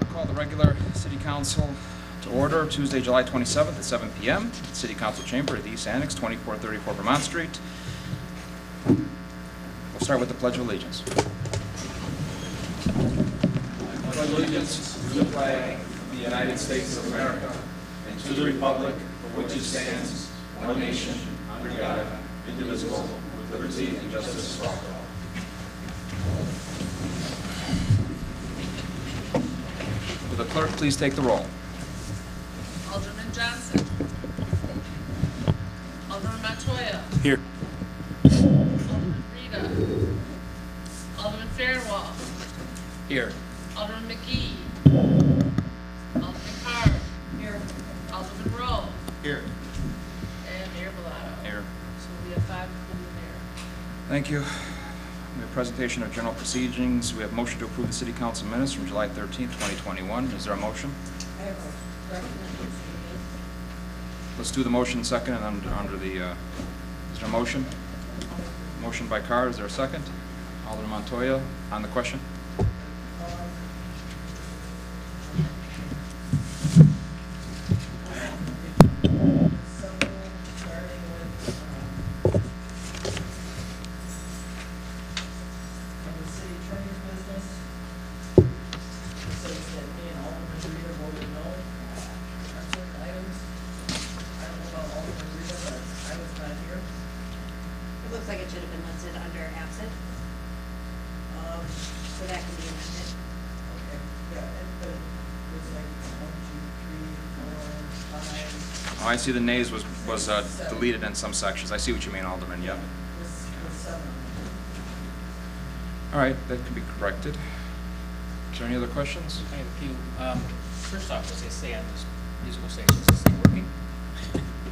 Call the regular City Council to order Tuesday, July 27th at 7 p.m. City Council Chamber at the East Annex, 2434 Vermont Street. We'll start with the Pledge of Allegiance. I pledge allegiance to the flag of the United States of America and to the republic for which it stands, one nation, under God, indivisible, with liberty and justice for all. Will the clerk please take the roll? Alderman Johnson. Alderman Montoya. Here. Alderman Rita. Alderman Fairwell. Here. Alderman McGee. Alderman Carr. Here. Alderman Rowe. Here. And Mayor Bellato. Here. So we have 5, including the mayor. Thank you. We have presentation of general proceedings. We have motion to approve the City Council minutes from July 13th, 2021. Is there a motion? I have a recommendation. Let's do the motion second and under the, is there a motion? Motion by Carr, is there a second? Alderman Montoya on the question? Looks like it should have been listed under absent. So that can be amended. Okay, yeah, but it looks like 1, 2, 3, 4, 5. Oh, I see the nays was deleted in some sections. I see what you mean, Alderman, yeah. Was 7. All right, that can be corrected. Is there any other questions? I have a few. First off, as they say on this musical station, is this thing working?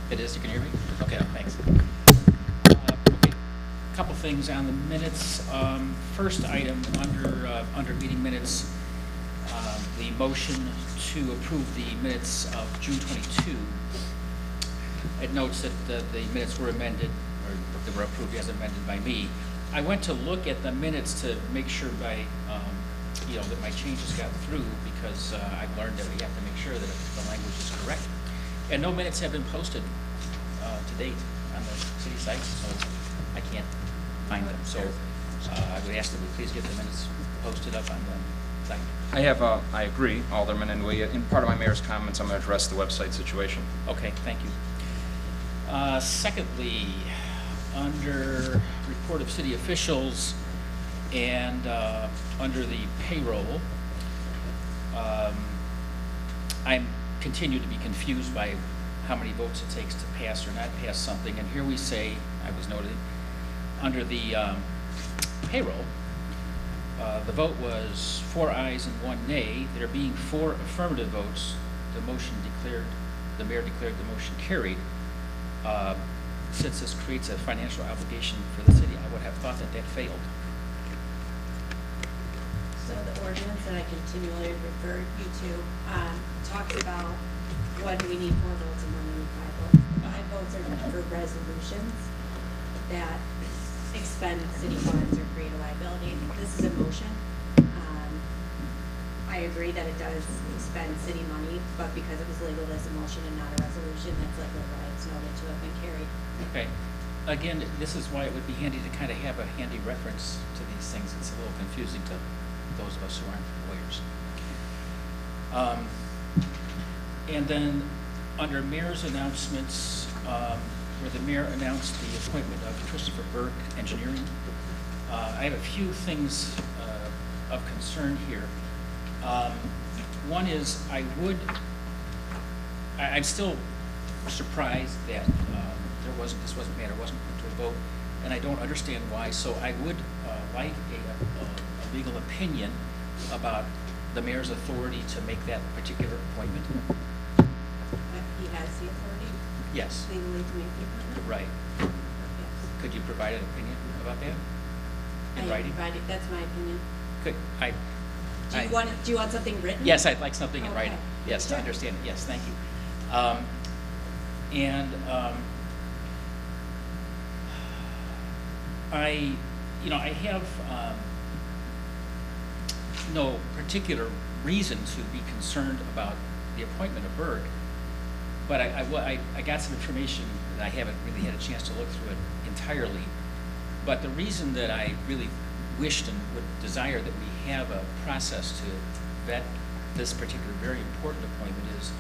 It is, you can hear me? Okay, thanks. Okay, a couple things on the minutes. First item under meeting minutes, the motion to approve the minutes of June 22. It notes that the minutes were amended, or they were approved as amended by me. I went to look at the minutes to make sure that my changes got through, because I've learned that we have to make sure that the language is correct. And no minutes have been posted to date on the city site, so I can't find them. So I would ask that we please get the minutes posted up on the site. I agree, Alderman, and in part of my mayor's comments, I'm going to address the website situation. Okay, thank you. Secondly, under report of city officials and under the payroll, I'm continue to be confused by how many votes it takes to pass or not pass something. And here we say, I was noted, under the payroll, the vote was 4 ayes and 1 nay. There being 4 affirmative votes, the mayor declared the motion carried. Since this creates a financial obligation for the city, I would have thought that failed. So the ordinance that I continually refer you to talks about when we need 4 votes and when we need 5 votes. 5 votes are for resolutions that expend city funds or create a liability. This is a motion. I agree that it does expend city money, but because it was labeled as a motion and not a resolution, that's likely why it's noted to have been carried. Okay. Again, this is why it would be handy to kind of have a handy reference to these things. It's a little confusing to those of us who aren't lawyers. And then under mayor's announcements, where the mayor announced the appointment of Christopher Burke, engineering, I have a few things of concern here. One is I'm still surprised that this wasn't put to a vote, and I don't understand why. So I would like a legal opinion about the mayor's authority to make that particular appointment. He has the authority Yes. legally to make the appointment? Right. Yes. Could you provide an opinion about that in writing? That's my opinion. Could I? Do you want something written? Yes, I'd like something in Okay. writing. Yes, Sure. to understand it. Yes, thank you. I have no particular reason to be concerned about the appointment of Burke, but I got some information and I haven't really had a chance to look through it entirely. But the reason that I really wished and would desire that we have a process to vet this particular very important appointment is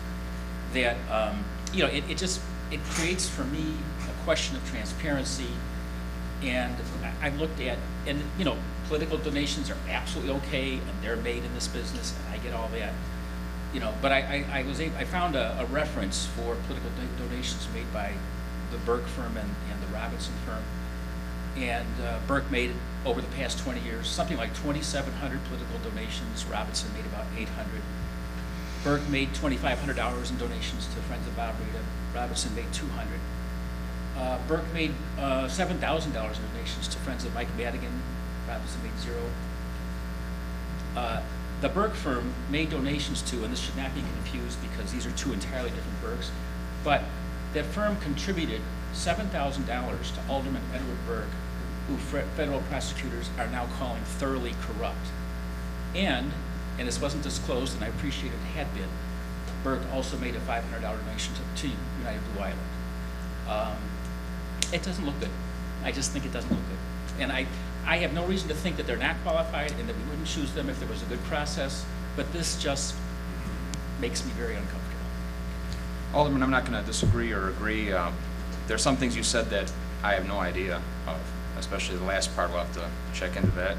that, you know, it creates for me a question of transparency. And I've looked at, and you know, political donations are absolutely okay, and they're made in this business, and I get all that, you know. But I found a reference for political donations made by the Burke firm and the Robinson firm, and Burke made over the past 20 years something like 2,700 political donations. Robinson made about 800. Burke made $2,500 in donations to Friends of Bob Rita. Robinson made 200. Burke made $7,000 in donations to Friends of Mike Madigan. Robinson made 0. The Burke firm made donations to, and this should not be confused because these are two entirely different Burkes, but that firm contributed $7,000 to Alderman Edward Burke, who federal prosecutors are now calling thoroughly corrupt. And this wasn't disclosed, and I appreciate it had been, Burke also made a $500 donation to United Blue Island. It doesn't look good. I just think it doesn't look good. And I have no reason to think that they're not qualified and that we wouldn't choose them if there was a good process, but this just makes me very uncomfortable. Alderman, I'm not going to disagree or agree. There's some things you said that I have no idea of, especially the last part. We'll have to check into that.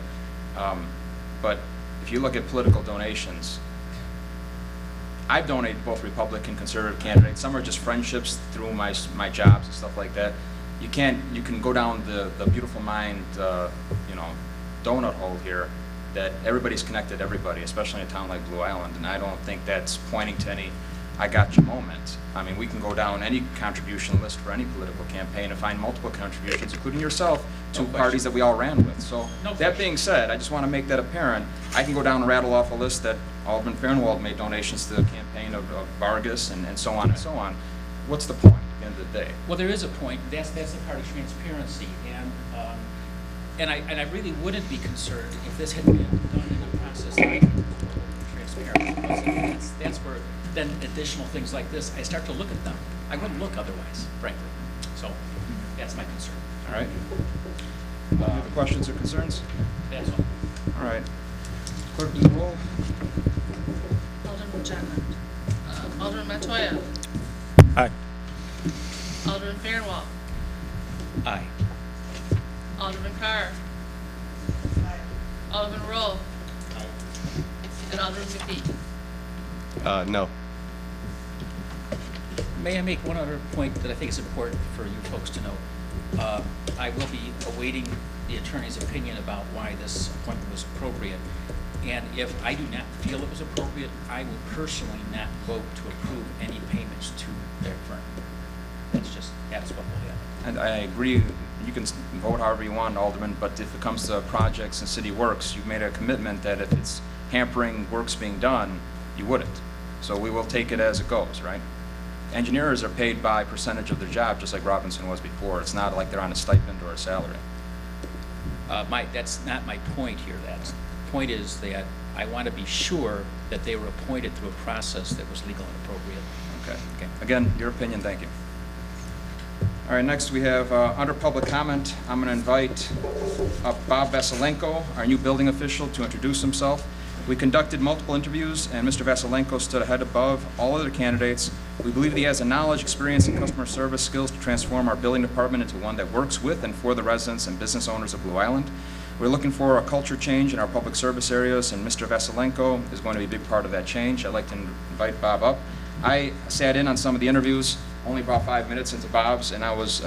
But if you look at political donations, I've donated both Republican and conservative candidates. Some are just friendships through my jobs and stuff like that. You can go down the beautiful mind, you know, donut hole here that everybody's connected to everybody, especially in a town like Blue Island, and I don't think that's pointing to any I got you moment. I mean, we can go down any contribution list for any political campaign and find multiple contributions, including yourself, to parties that we all ran with. So that being said, I just want to make that apparent. I can go down and rattle off a list that Alderman Fehrenwald made donations to the campaign of Vargas and so on and so on. What's the point at the end of the day? Well, there is a point. That's a part of transparency, and I really wouldn't be concerned if this had been done in a process like transparent. Because that's where then additional things like this, I start to look at them. I wouldn't look otherwise, frankly. So that's my concern. All right. Any other questions or concerns? That's all. All right. Clerk, do the roll. Alderman John. Alderman Montoya. Aye. Alderman Fairwell. Aye. Alderman Carr. Alderman Roll. And Alderman McGee. No. May I make one other point that I think is important for you folks to know? I will be awaiting the attorney's opinion about why this appointment was appropriate. And if I do not feel it was appropriate, I will personally not vote to approve any payments to their firm. That's what will happen. And I agree, you can vote however you want, Alderman, but if it comes to projects and city works, you've made a commitment that if it's hampering works being done, you wouldn't. So we will take it as it goes, right? Engineers are paid by percentage of their job, just like Robinson was before. It's not like they're on a stipend or a salary. That's not my point here. The point is that I want to be sure that they were appointed through a process that was legal and appropriate. Okay. Again, your opinion, thank you. All right, next we have under public comment. I'm going to invite Bob Vasilenko, our new building official, to introduce himself. We conducted multiple interviews, and Mr. Vasilenko stood ahead above all other candidates. We believe that he has the knowledge, experience, and customer service skills to transform our building department into one that works with and for the residents and business owners of Blue Island. We're looking for a culture change in our public service areas, and Mr. Vasilenko is going to be a big part of that change. I'd like to invite Bob up. I sat in on some of the interviews, only about 5 minutes into Bob's, and I was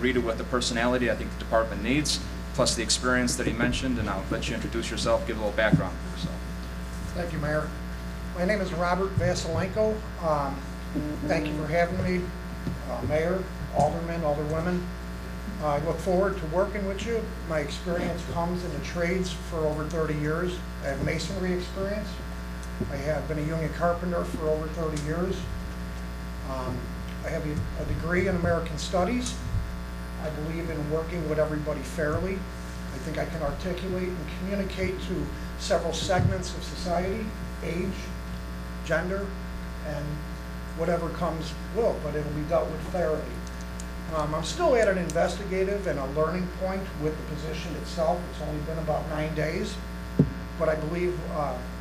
greeted with the personality I think the department needs, plus the experience that he mentioned, and I'll let you introduce yourself, give a little background for yourself. Thank you, Mayor. My name is Robert Vasilenko. Thank you for having me, Mayor, Aldermen, Alderwomen. I look forward to working with you. My experience comes in the trades for over 30 years. I have masonry experience. I have been a union carpenter for over 30 years. I have a degree in American Studies. I believe in working with everybody fairly. I think I can articulate and communicate to several segments of society, age, gender, and whatever comes will, but it'll be dealt with fairly. I'm still at an investigative and a learning point with the position itself. It's only been about 9 days, but I believe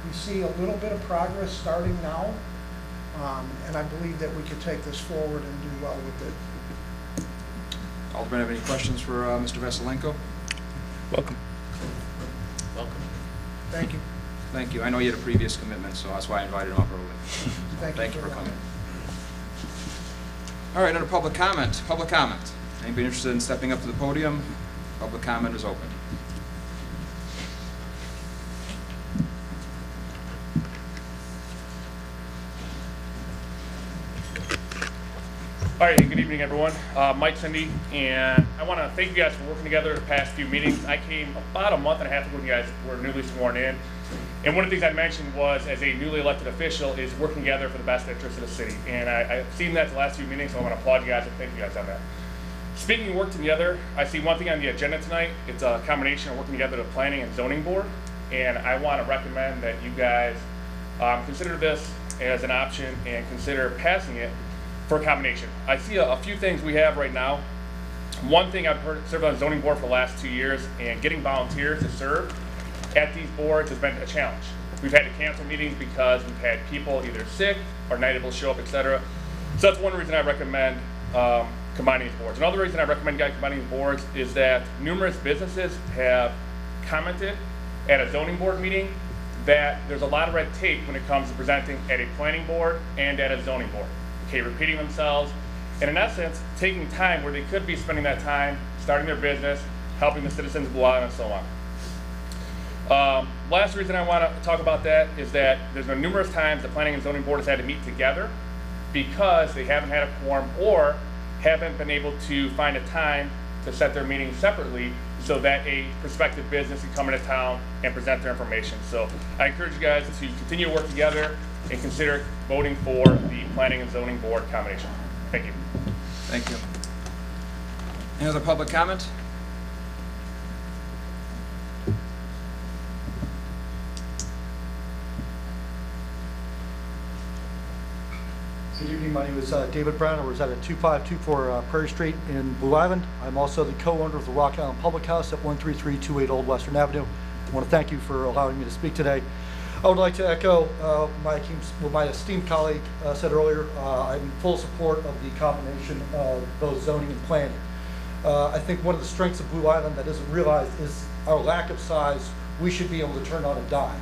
we see a little bit of progress starting now, and I believe that we could take this forward and do well with it. Alderman, have any questions for Mr. Vassilenko? Welcome. Welcome. Thank you. Thank you. I know you had a previous commitment, so that's why I invited him up early. Thank you for coming. All right, under public comment. Public comment. Anybody interested in stepping up to the podium? Public comment is open. All right, good evening, everyone. Mike Cindy, and I want to thank you guys for working together the past few meetings. I came about a month and a half ago when you guys were newly sworn in, and one of the things I mentioned was, as a newly elected official, is working together for the best interest of the city. And I've seen that the last few meetings, so I want to applaud you guys and thank you guys on that. Speaking of working together, I see one thing on the agenda tonight. It's a combination of working together the Planning and Zoning Board, and I want to recommend that you guys consider this as an option and consider passing it for a combination. I see a few things we have right now. One thing I've served on the zoning board for the last 2 years, and getting volunteers to serve at these boards has been a challenge. We've had to cancel meetings because we've had people either sick or not able to show up, etc. So that's one reason I recommend combining these boards. Another reason I recommend guys combining these boards is that numerous businesses have commented at a zoning board meeting that there's a lot of red tape when it comes to presenting at a planning board and at a zoning board. Okay, repeating themselves, and in essence, taking time where they could be spending that time starting their business, helping the citizens of Blue Island, and so on. Last reason I want to talk about that is that there's been numerous times the Planning and Zoning Board has had to meet together because they haven't had a quorum or haven't been able to find a time to set their meetings separately so that a prospective business can come into town and present their information. So I encourage you guys to continue to work together and consider voting for the Planning and Zoning Board combination. Thank you. Thank you. Any other public comment? Good evening. My name is David Brown. I reside at 2524 Prairie Street in Blue Island. I'm also the co-owner of the Rock Island Public House at 13328 Old Western Avenue. I want to thank you for allowing me to speak today. I would like to echo what my esteemed colleague said earlier. I'm in full support of the combination of both zoning and planning. I think one of the strengths of Blue Island that isn't realized is our lack of size. We should be able to turn on a dime.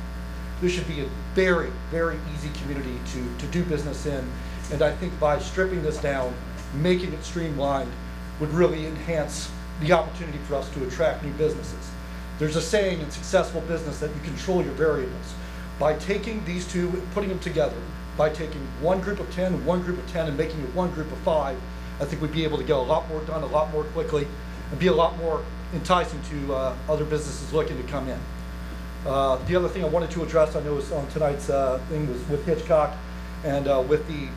This should be a very, very easy community to do business in. And I think by stripping this down, making it streamlined, would really enhance the opportunity for us to attract new businesses. There's a saying in successful business that you control your variables. By taking these two, putting them together, by taking one group of 10 and one group of 10 and making it one group of 5, I think we'd be able to get a lot more done a lot more quickly and be a lot more enticing to other businesses looking to come in. The other thing I wanted to address, I know was on tonight's thing, was with Hitchcock and with the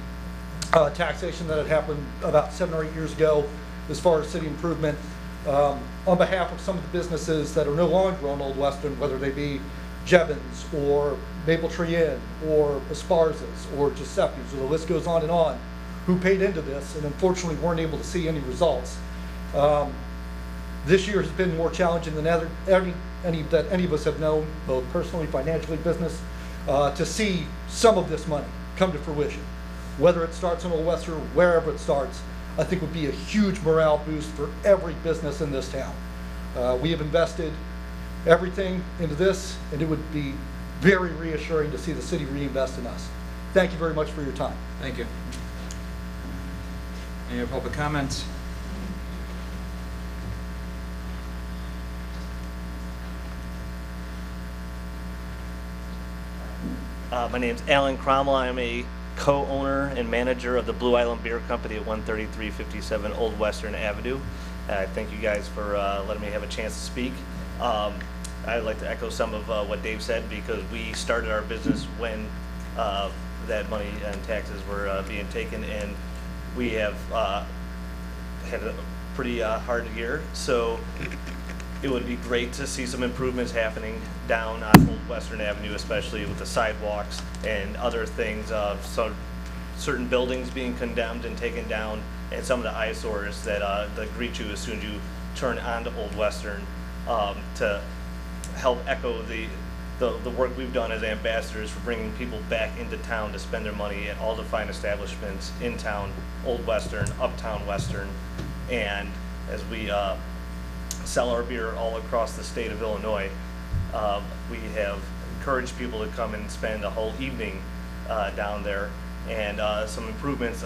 taxation that had happened about 7 or 8 years ago as far as city improvement. On behalf of some of the businesses that are no longer on Old Western, whether they be Jevons or Maple Tree Inn or Esparza's or Giuseppe's, or the list goes on, who paid into this and unfortunately weren't able to see any results. This year has been more challenging than any of us have known, both personally, financially, business, to see some of this money come to fruition. Whether it starts in Old Western or wherever it starts, I think would be a huge morale boost for every business in this town. We have invested everything into this, and it would be very reassuring to see the city reinvest in us. Thank you very much for your time. Thank you. Any other public comments? My name's Alan Cromwell. I'm a co-owner and manager of the Blue Island Beer Company at 13357 Old Western Avenue. Thank you guys for letting me have a chance to speak. I'd like to echo some of what Dave said, because we started our business when that money and taxes were being taken, and we have had a pretty hard year. So it would be great to see some improvements happening down on Old Western Avenue, especially with the sidewalks and other things, so certain buildings being condemned and taken down, and some of the eyesores that greet you as soon as you turn onto Old Western, to help echo the work we've done as ambassadors for bringing people back into town to spend their money at all the fine establishments in town, Old Western, Uptown Western, and as we sell our beer all across the state of Illinois, we have encouraged people to come and spend a whole evening down there, and some improvements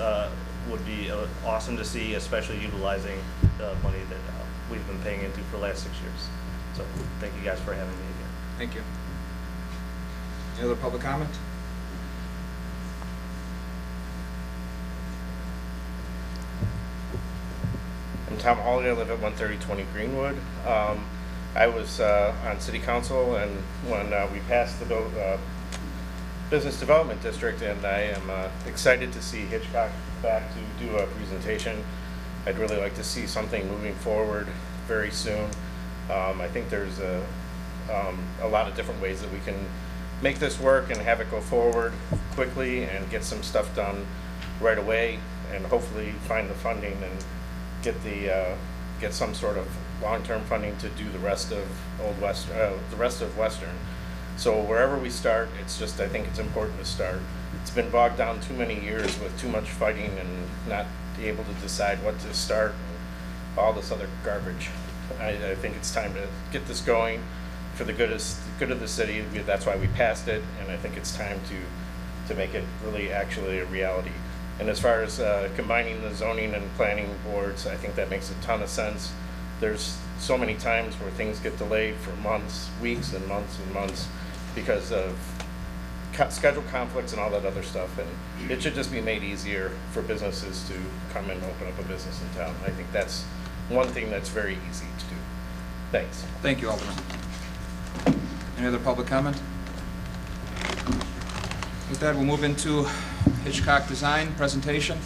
would be awesome to see, especially utilizing the money that we've been paying into for the last 6 years. So thank you guys for having me here. Thank you. Any other public comment? I'm Tom Hawley. I live at 13020 Greenwood. I was on City Council, and when we passed the Business Development District, and I am excited to see Hitchcock back to do a presentation. I'd really like to see something moving forward very soon. I think there's a lot of different ways that we can make this work and have it go forward quickly and get some stuff done right away, and hopefully find the funding and get some sort of long-term funding to do the rest of Western. So wherever we start, I think it's important to start. It's been bogged down too many years with too much fighting and not able to decide what to start and all this other garbage. I think it's time to get this going for the good of the city. That's why we passed it, and I think it's time to make it really actually a reality. And as far as combining the zoning and planning boards, I think that makes a ton of sense. There's so many times where things get delayed for months, weeks and months because of schedule conflicts and all that other stuff. And it should just be made easier for businesses to come and open up a business in town. I think that's one thing that's very easy to do. Thanks. Thank you, Alderman. Any other public comment? With that, we'll move into Hitchcock design presentation.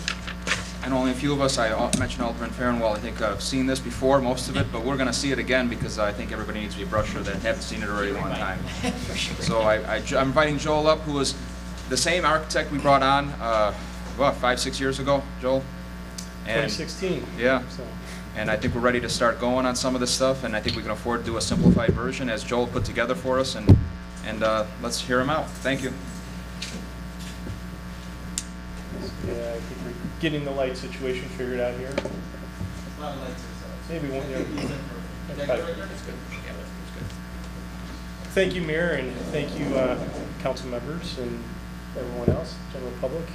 And only a few of us, I mentioned Alderman Farnwell, I think I've seen this before, most of it, but we're going to see it again because I think everybody needs to be a brusher that haven't seen it already a long time. So I'm inviting Joel up, who was the same architect we brought on, what, 5-6 years ago, Joel? And 2016. Yeah. So. And I think we're ready to start going on some of this stuff, and I think we can afford to do a simplified version as Joel put together for us, and let's hear him out. Thank you. Yeah, I think we're getting the light situation figured out here. A lot of lights are Maybe one. Yeah, Yeah. right there. That's good. Thank you, Mayor, and thank you, council members and everyone else, general public.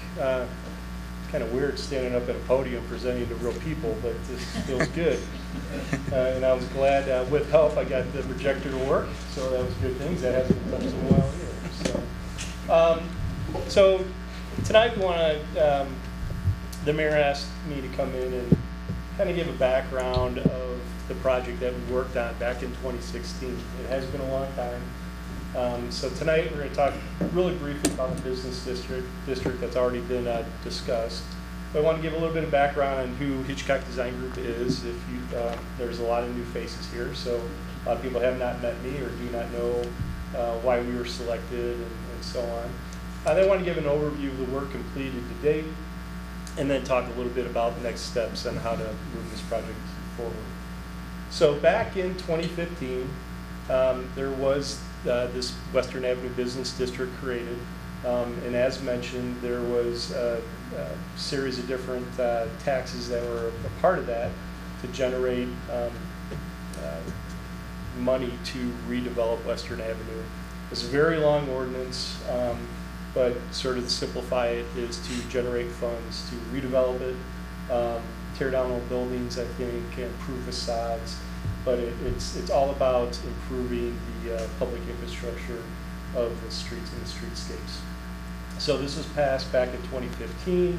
Kind of weird standing up at a podium presenting to real people, but this feels good. And I was glad with help I got the projector to work, so that was good things. That hasn't been touched in a while either. So tonight we want to, the mayor asked me to come in and kind of give a background of the project that we worked on back in 2016. It has been a long time. So tonight we're going to talk really briefly about the business district that's already been discussed. But I want to give a little bit of background on who Hitchcock Design Group is. If you, there's a lot of new faces here, so a lot of people have not met me or do not know why we were selected and so on. I want to give an overview of the work completed to date, and then talk a little bit about the next steps and how to move this project forward. So back in 2015, there was this Western Avenue Business District created, and as mentioned, there was a series of different taxes that were a part of that to generate money to redevelop Western Avenue. It's a very long ordinance, but sort of to simplify it is to generate funds to redevelop it, tear down old buildings, I think, improve facades, but it's all about improving the public infrastructure of the streets and the streetscapes. So this was passed back in 2015,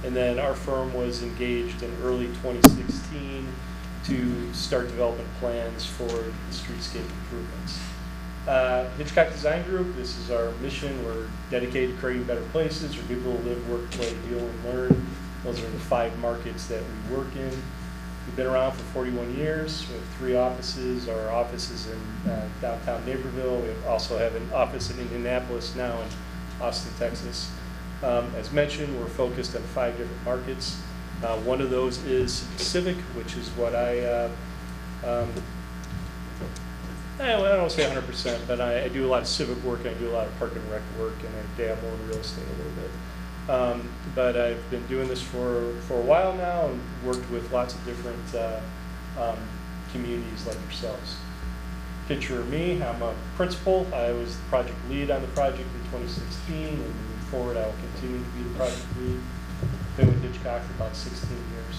and then our firm was engaged in early 2016 to start developing plans for the streetscape improvements. Hitchcock Design Group, this is our mission. We're dedicated to creating better places for people to live, work, play, heal, and learn. Those are the 5 markets that we work in. We've been around for 41 years. We have 3 offices. Our office is in downtown Naperville. We also have an office in Indianapolis, now in Austin, Texas. As mentioned, we're focused on 5 different markets. One of those is civic, which is what I don't want to say 100%, but I do a lot of civic work, and I do a lot of park and rec work, and I dabble in real estate a little bit. But I've been doing this for a while now and worked with lots of different communities like yourselves. Picture of me, I'm a principal. I was the project lead on the project in 2016, and moving forward I will continue to be the project lead. Been with Hitchcock for about 16 years.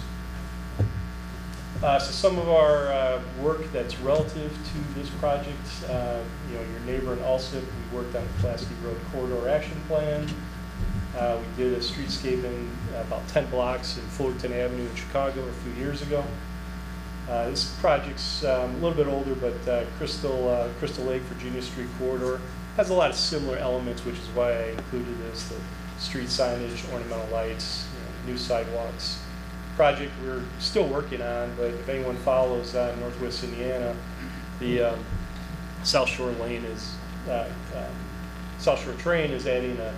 So some of our work that's relative to this project, your neighbor in Alsip, we worked on the Pulaski Road Corridor Action Plan. We did a streetscaping about 10 blocks in Fullerton Avenue in Chicago a few years ago. This project's a little bit older, but Crystal Lake, Virginia Street Corridor has a lot of similar elements, which is why I included this, the street signage, ornamental lights, new sidewalks. Project we're still working on, but if anyone follows Northwest Indiana, the South Shore Lane is, South Shore Train is adding a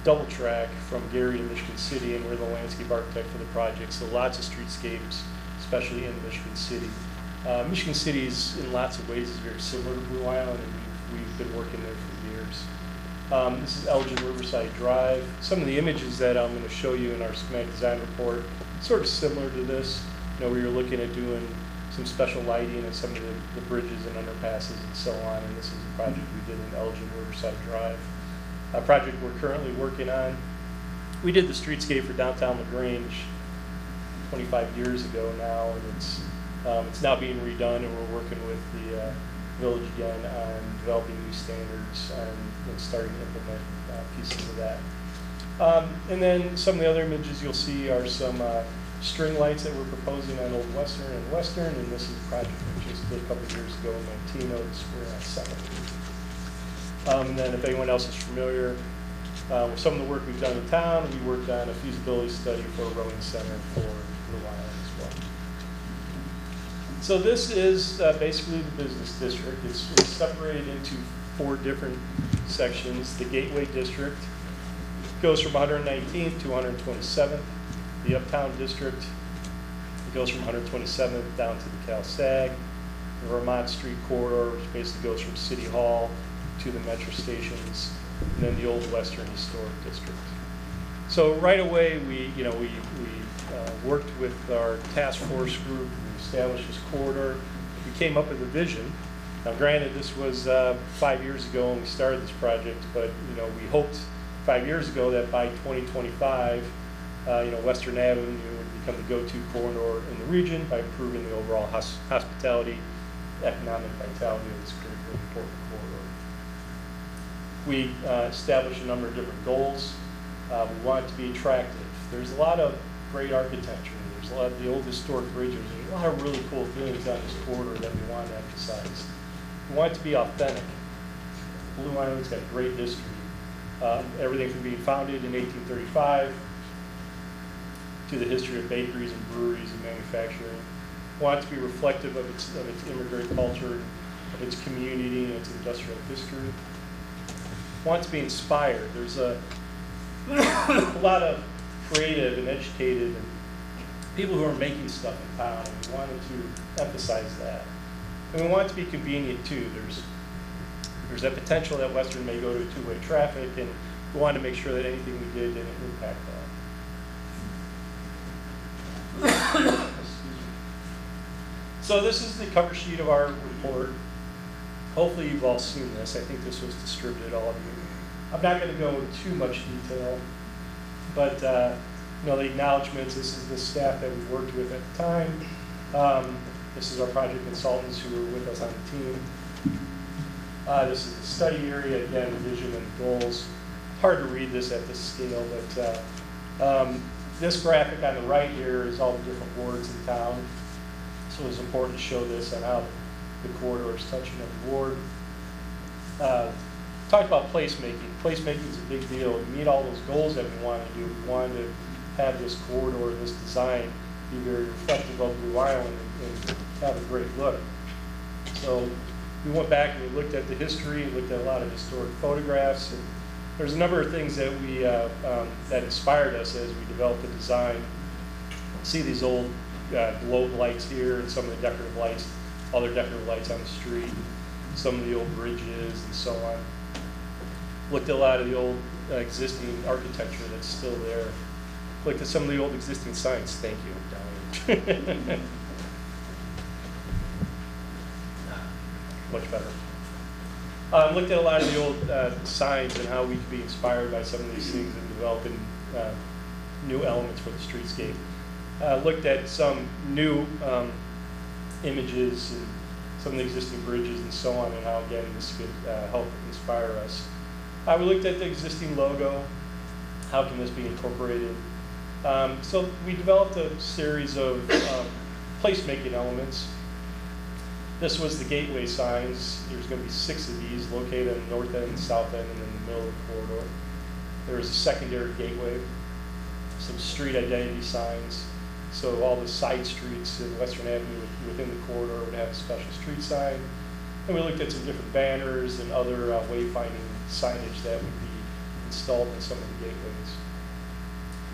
double track from Gary to Michigan City, and we're the landscape architect for the project, so lots of streetscapes, especially in Michigan City. Michigan City is, in lots of ways, is very similar to Blue Island, and we've been working there for years. This is Elgin Riverside Drive. Some of the images that I'm going to show you in our schematic design report, sort of similar to this. We were looking at doing some special lighting and some of the bridges and underpasses and so on, and this is a project we did in Elgin Riverside Drive. A project we're currently working on. We did the streetscape for downtown LaGrange 25 years ago now, and it's now being redone, and we're working with the village again on developing new standards and starting to implement pieces of that. And then some of the other images you'll see are some string lights that we're proposing on Old Western and Western, and this is a project we just did a couple of years ago in Mantino. We're on 2nd. And then if anyone else is familiar with some of the work we've done in town, we worked on a feasibility study for a rowing center for Blue Island as well. So this is basically the business district. It's separated into 4 different sections. The Gateway District goes from 119th to 127th. The Uptown District goes from 127th down to the Cal-Sag. The Vermont Street Corridor, which basically goes from City Hall to the metro stations, and then the Old Western Historic District. So right away, we worked with our task force group. We established this corridor. We came up with a vision. Now, granted, this was 5 years ago when we started this project, but we hoped 5 years ago that by 2025, Western Avenue would become the go-to corridor in the region by improving the overall hospitality, economic vitality of this critically important corridor. We established a number of different goals. We want it to be attractive. There's a lot of great architecture. There's a lot of the old historic bridges. There's a lot of really cool things on this corridor that we want to emphasize. We want it to be authentic. Blue Island's got a great history. Everything from being founded in 1835 to the history of bakeries and breweries and manufacturing. We want it to be reflective of its immigrant culture, of its community, and its industrial history. We want it to be inspired. There's a lot of creative and educated and people who are making stuff in town, and we wanted to emphasize that. And we want it to be convenient too. There's that potential that Western may go to two-way traffic, and we wanted to make sure that anything we did didn't impact that. So this is the cover sheet of our report. Hopefully you've all seen this. I think this was distributed to all of you. I'm not going to go into too much detail, but the acknowledgments, this is the staff that we worked with at the time. This is our project consultants who were with us on the team. This is the study area, again, the vision and goals. Hard to read this at this scale, but this graphic on the right here is all the different wards in town. So it's important to show this and how the corridor is touching every ward. Talked about placemaking. Placemaking is a big deal. To meet all those goals that we wanted to do, we wanted to have this corridor, this design, be very reflective of Blue Island and have a great look. So we went back and we looked at the history, looked at a lot of historic photographs, and there's a number of things that we that inspired us as we developed the design. See these old globe lights here and some of the decorative lights, other decorative lights on the street, some of the old bridges and so on. Looked at a lot of the old existing architecture that's still there. Looked at some of the old existing signs. Thank you, Donnie. Much better. Looked at a lot of the old signs and how we could be inspired by some of these things and developing new elements for the streetscape. Looked at some new images and some of the existing bridges and so on, and how, again, this could help inspire us. We looked at the existing logo. How can this be incorporated? So we developed a series of placemaking elements. This was the gateway signs. There's going to be 6 of these located on the north end, south end, and in the middle of the corridor. There was a secondary gateway, some street identity signs. So all the side streets in Western Avenue within the corridor would have a special street sign. And we looked at some different banners and other wayfinding signage that would be installed in some of the gateways.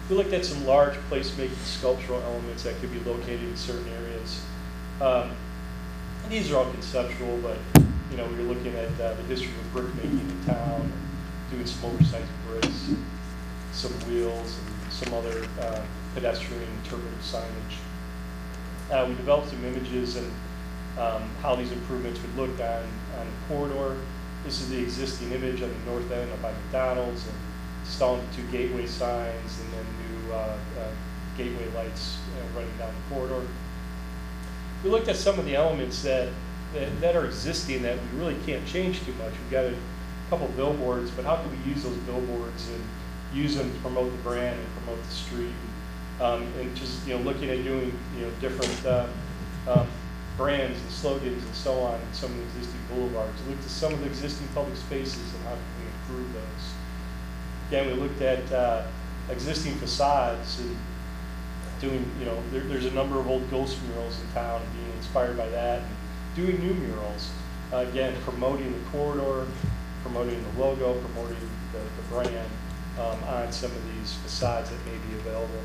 We looked at some large placemaking sculptural elements that could be located in certain areas. And these are all conceptual, but we were looking at the history of brick making in town, doing some oversized bricks, some wheels, and some other pedestrian interpretive signage. We developed some images and how these improvements would look on the corridor. This is the existing image on the north end up by McDonald's, and installing the 2 gateway signs and then new gateway lights running down the corridor. We looked at some of the elements that are existing that we really can't change too much. We've got a couple billboards, but how can we use those billboards and use them to promote the brand and promote the street? And just looking at doing different brands and slogans and so on in some of the existing boulevards. We looked at some of the existing public spaces and how can we improve those. Again, we looked at existing facades and doing, there's a number of old ghost murals in town and being inspired by that, and doing new murals. Again, promoting the corridor, promoting the logo, promoting the brand on some of these facades that may be available.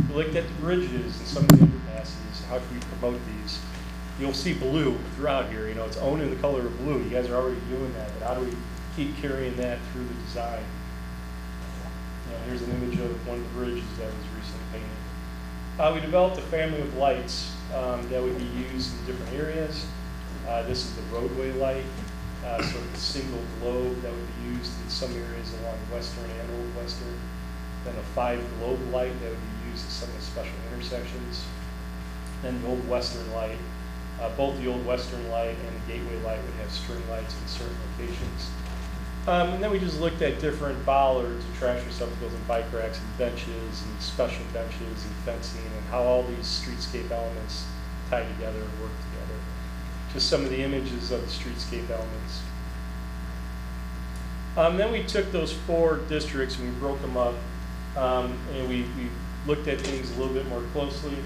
We looked at the bridges and some of the underpasses. How can we promote these? You'll see blue throughout here. It's owned in the color of blue. You guys are already doing that, but how do we keep carrying that through the design? Here's an image of one of the bridges that was recently painted. We developed a family of lights that would be used in different areas. This is the roadway light, sort of a single globe that would be used in some areas along Western and Old Western. Then a 5 globe light that would be used at some of the special intersections. Then the Old Western light. Both the Old Western light and the gateway light would have string lights in certain locations. And then we just looked at different bollards and trash receptacles and bike racks and benches and special benches and fencing and how all these streetscape elements tie together and work together. Just some of the images of the streetscape elements. Then we took those 4 districts and we broke them up and we looked at things a little bit more closely.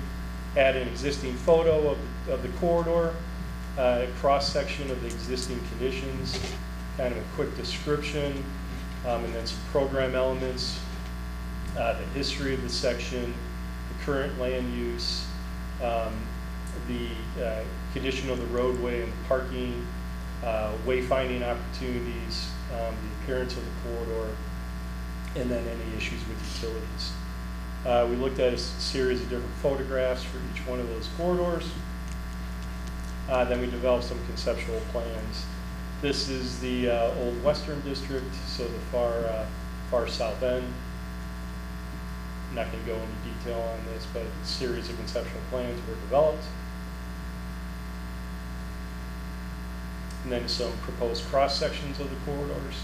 Had an existing photo of the corridor, a cross-section of the existing conditions, kind of a quick description, and then some program elements, the history of the section, the current land use, the condition of the roadway and the parking, wayfinding opportunities, the appearance of the corridor, and then any issues with utilities. We looked at a series of different photographs for each one of those corridors. Then we developed some conceptual plans. This is the Old Western District, so the far south end. I'm not going to go into detail on this, but a series of conceptual plans were developed. And then some proposed cross sections of the corridors.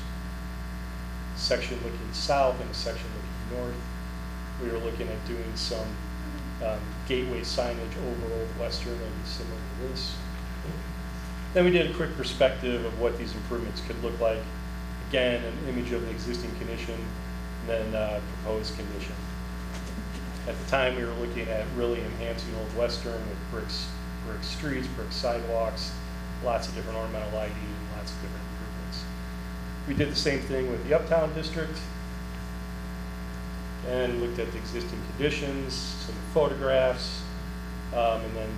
A section looking south and a section looking north. We were looking at doing some gateway signage over Old Western that would be similar to this. Then we did a quick perspective of what these improvements could look like. Again, an image of the existing condition, and then proposed condition. At the time, we were looking at really enhancing Old Western with brick streets, brick sidewalks, lots of different ornamental lighting, lots of different improvements. We did the same thing with the Uptown District and looked at the existing conditions, some photographs, and then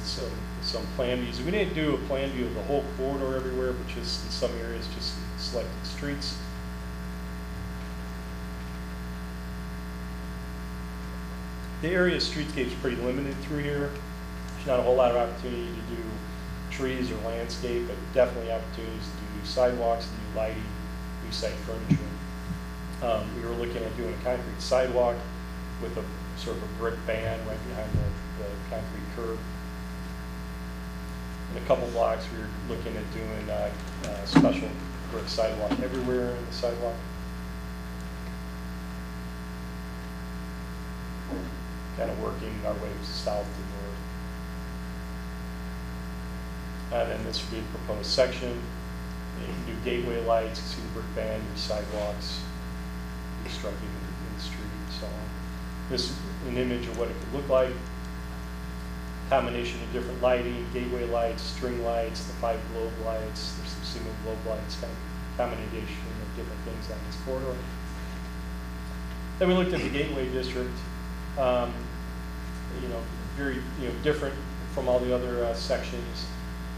some plan views. We didn't do a plan view of the whole corridor everywhere, but just in some areas, just in selected streets. The area of streetscape is pretty limited through here. There's not a whole lot of opportunity to do trees or landscape, but definitely opportunities to do sidewalks, new lighting, new site furniture. We were looking at doing a concrete sidewalk with a sort of a brick band right behind the concrete curb. In a couple blocks, we were looking at doing a special brick sidewalk everywhere in the sidewalk. Kind of working our way south to north. And then this would be a proposed section. You can do gateway lights, see the brick band, your sidewalks, your striping in the street, and so on. This is an image of what it could look like. Combination of different lighting, gateway lights, string lights, the 5 globe lights. There's some single globe lights, kind of combination of different things on this corridor. Then we looked at the gateway district. Very different from all the other sections.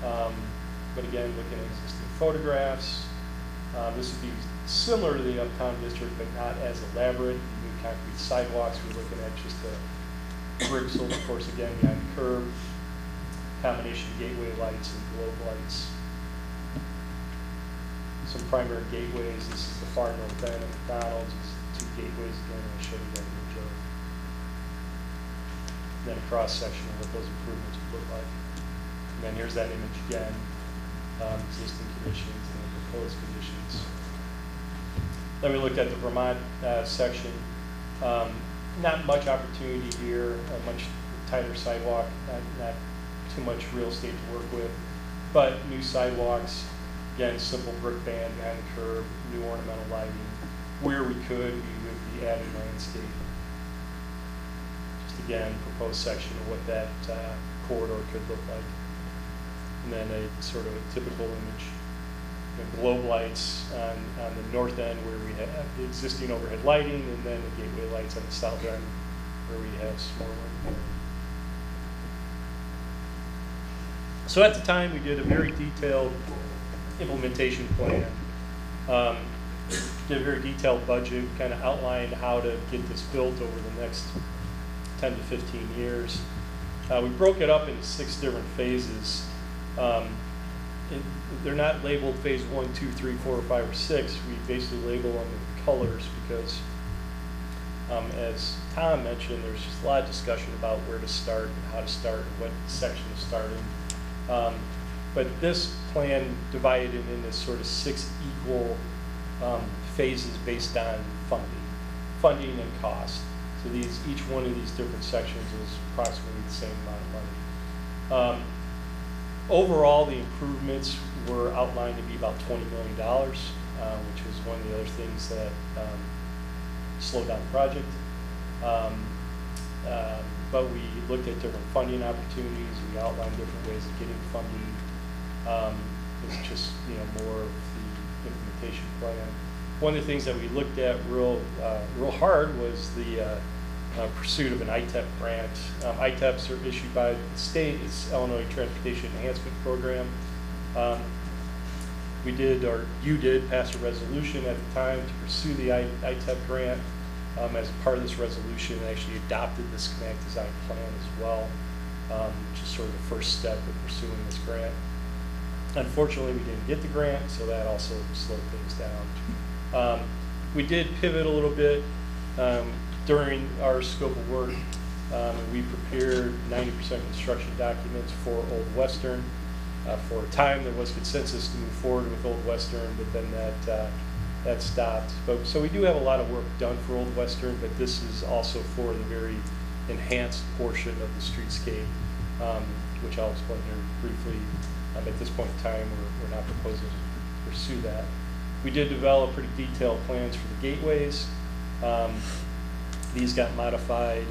But again, looking at existing photographs. This would be similar to the Uptown District, but not as elaborate. New concrete sidewalks. We're looking at just a brick, so of course, again, behind the curb. Combination of gateway lights and globe lights. Some primary gateways. This is the far north end of McDonald's. These 2 gateways again. I'll show you that image of. Then a cross section of what those improvements would look like. And then here's that image again, existing conditions and the proposed conditions. Then we looked at the Vermont section. Not much opportunity here, a much tighter sidewalk, not too much real estate to work with, but new sidewalks, again, simple brick band behind the curb, new ornamental lighting. Where we could, we would be adding landscape. Again, proposed section of what that corridor could look like. And then a sort of a typical image. The globe lights on the north end where we have the existing overhead lighting, and then the gateway lights on the south end where we have some more lighting. So at the time, we did a very detailed implementation plan. Did a very detailed budget, kind of outlined how to get this built over the next 10 to 15 years. We broke it up into 6 different phases. They're not labeled phase 1, 2, 3, 4, or 5, or 6. We basically label them with colors because, as Tom mentioned, there's just a lot of discussion about where to start and how to start and what section to start in. But this plan divided it into sort of 6 equal phases based on funding and cost. So each one of these different sections is approximately the same amount of money. Overall, the improvements were outlined to be about $20 million, which was one of the other things that slowed down the project. But we looked at different funding opportunities. We outlined different ways of getting funding. It's just more of the implementation plan. One of the things that we looked at real hard was the pursuit of an Itec grant. ITEPs are issued by the state. It's Illinois Transportation Enhancement Program. We did, or you did, pass a resolution at the time to pursue the Itec grant. As part of this resolution, actually adopted the schematic design plan as well, which is sort of the first step in pursuing this grant. Unfortunately, we didn't get the grant, so that also slowed things down. We did pivot a little bit during our scope of work. We prepared 90% construction documents for Old Western. For a time, there was consensus to move forward with Old Western, but then that stopped. So we do have a lot of work done for Old Western, but this is also for the very enhanced portion of the streetscape, which I'll explain here briefly. At this point in time, we're not proposing to pursue that. We did develop pretty detailed plans for the gateways. These got modified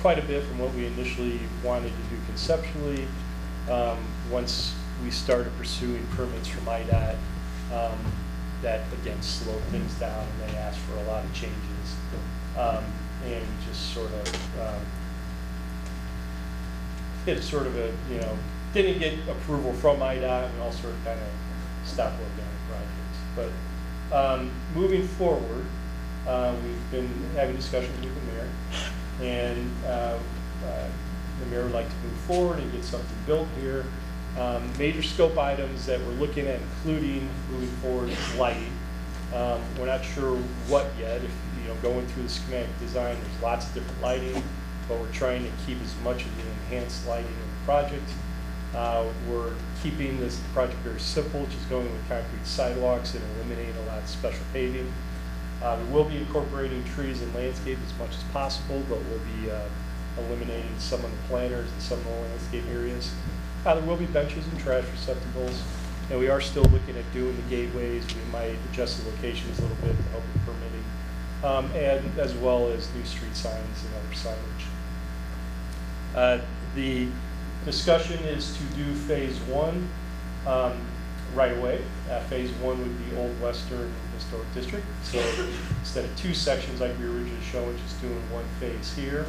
quite a bit from what we initially wanted to do conceptually. Once we started pursuing permits from IDOT, that again slowed things down, and they asked for a lot of changes, and just sort of hit sort of a, you know, didn't get approval from IDOT, and all sort of kind of stopped working on the projects. But moving forward, we've been having discussions with the mayor, and the mayor would like to move forward and get something built here. Major scope items that we're looking at including moving forward is lighting. We're not sure what yet. If you know, going through the schematic design, there's lots of different lighting, but we're trying to keep as much of the enhanced lighting in the project. We're keeping this project very simple, just going with concrete sidewalks and eliminating a lot of special paving. We will be incorporating trees and landscape as much as possible, but we'll be eliminating some of the planters and some of the landscape areas. There will be benches and trash receptacles, and we are still looking at doing the gateways. We might adjust the locations a little bit to help with permitting, and as well as new street signs and other signage. The discussion is to do phase one right away. Phase one would be Old Western Historic District. So instead of two sections like we were originally showing, just doing one phase here.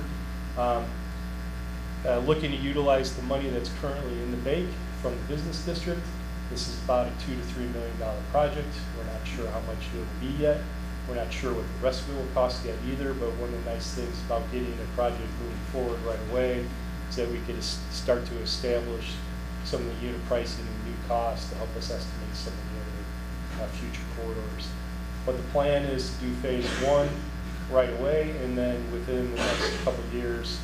Looking to utilize the money that's currently in the bank from the business district. This is about a $2 to $3 million project. We're not sure how much it will be yet. We're not sure what the rest of it will cost yet either, but one of the nice things about getting a project moving forward right away is that we could start to establish some of the unit pricing and new costs to help us estimate some of the other future corridors. But the plan is to do phase one right away, and then within the next couple of years,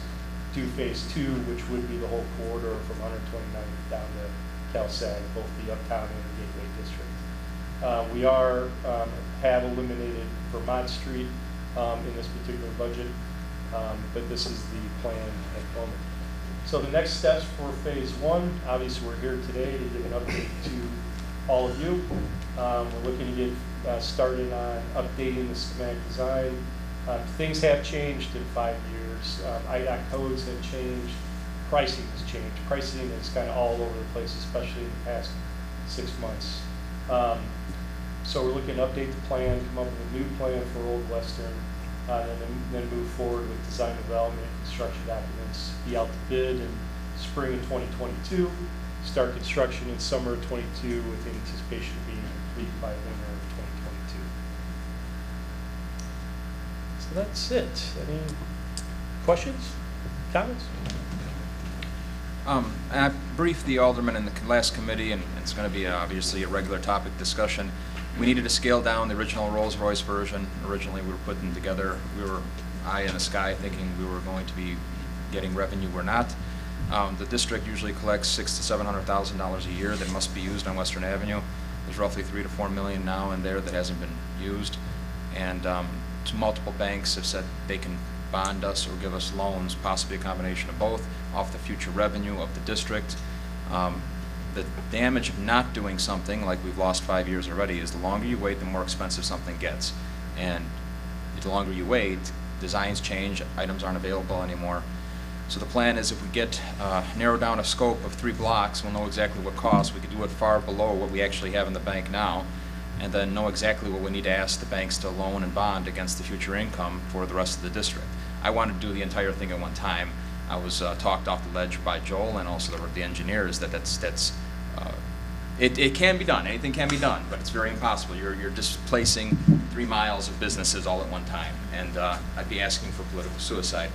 do phase two, which would be the whole corridor from 129 down to CalSag, both the uptown and the Gateway District. We have eliminated Vermont Street in this particular budget, but this is the plan at the moment. So the next steps for phase one, obviously we're here today to give an update to all of you. We're looking to get started on updating the schematic design. Things have changed in 5 years. IDOT codes have changed. Pricing has changed. Pricing is kind of all over the place, especially in the past 6 months. So we're looking to update the plan, come up with a new plan for Old Western, and then move forward with design development and construction documents, be out to bid in spring of 2022, start construction in summer of 22 with anticipation of being complete by winter of 2022. So that's it. Any questions, comments? I briefed the aldermen in the last committee, and it's going to be obviously a regular topic discussion. We needed to scale down the original Rolls-Royce version. Originally, we were putting together, we were eye in the sky thinking we were going to be getting revenue. We're not. The district usually collects $600,000 to $700,000 a year that must be used on Western Avenue. There's roughly $3 to $4 million now in there that hasn't been used, and multiple banks have said they can bond us or give us loans, possibly a combination of both, off the future revenue of the district. The damage of not doing something, like we've lost 5 years already, is the longer you wait, the more expensive something gets. And the longer you wait, designs change, items aren't available anymore. So the plan is if we get narrow down a scope of 3 blocks, we'll know exactly what costs. We could do it far below what we actually have in the bank now, and then know exactly what we need to ask the banks to loan and bond against the future income for the rest of the district. I wanted to do the entire thing at one time. I was talked off the ledge by Joel and also the engineers that it can be done. Anything can be done, but it's very impossible. You're displacing 3 miles of businesses all at one time, and I'd be asking for political suicide.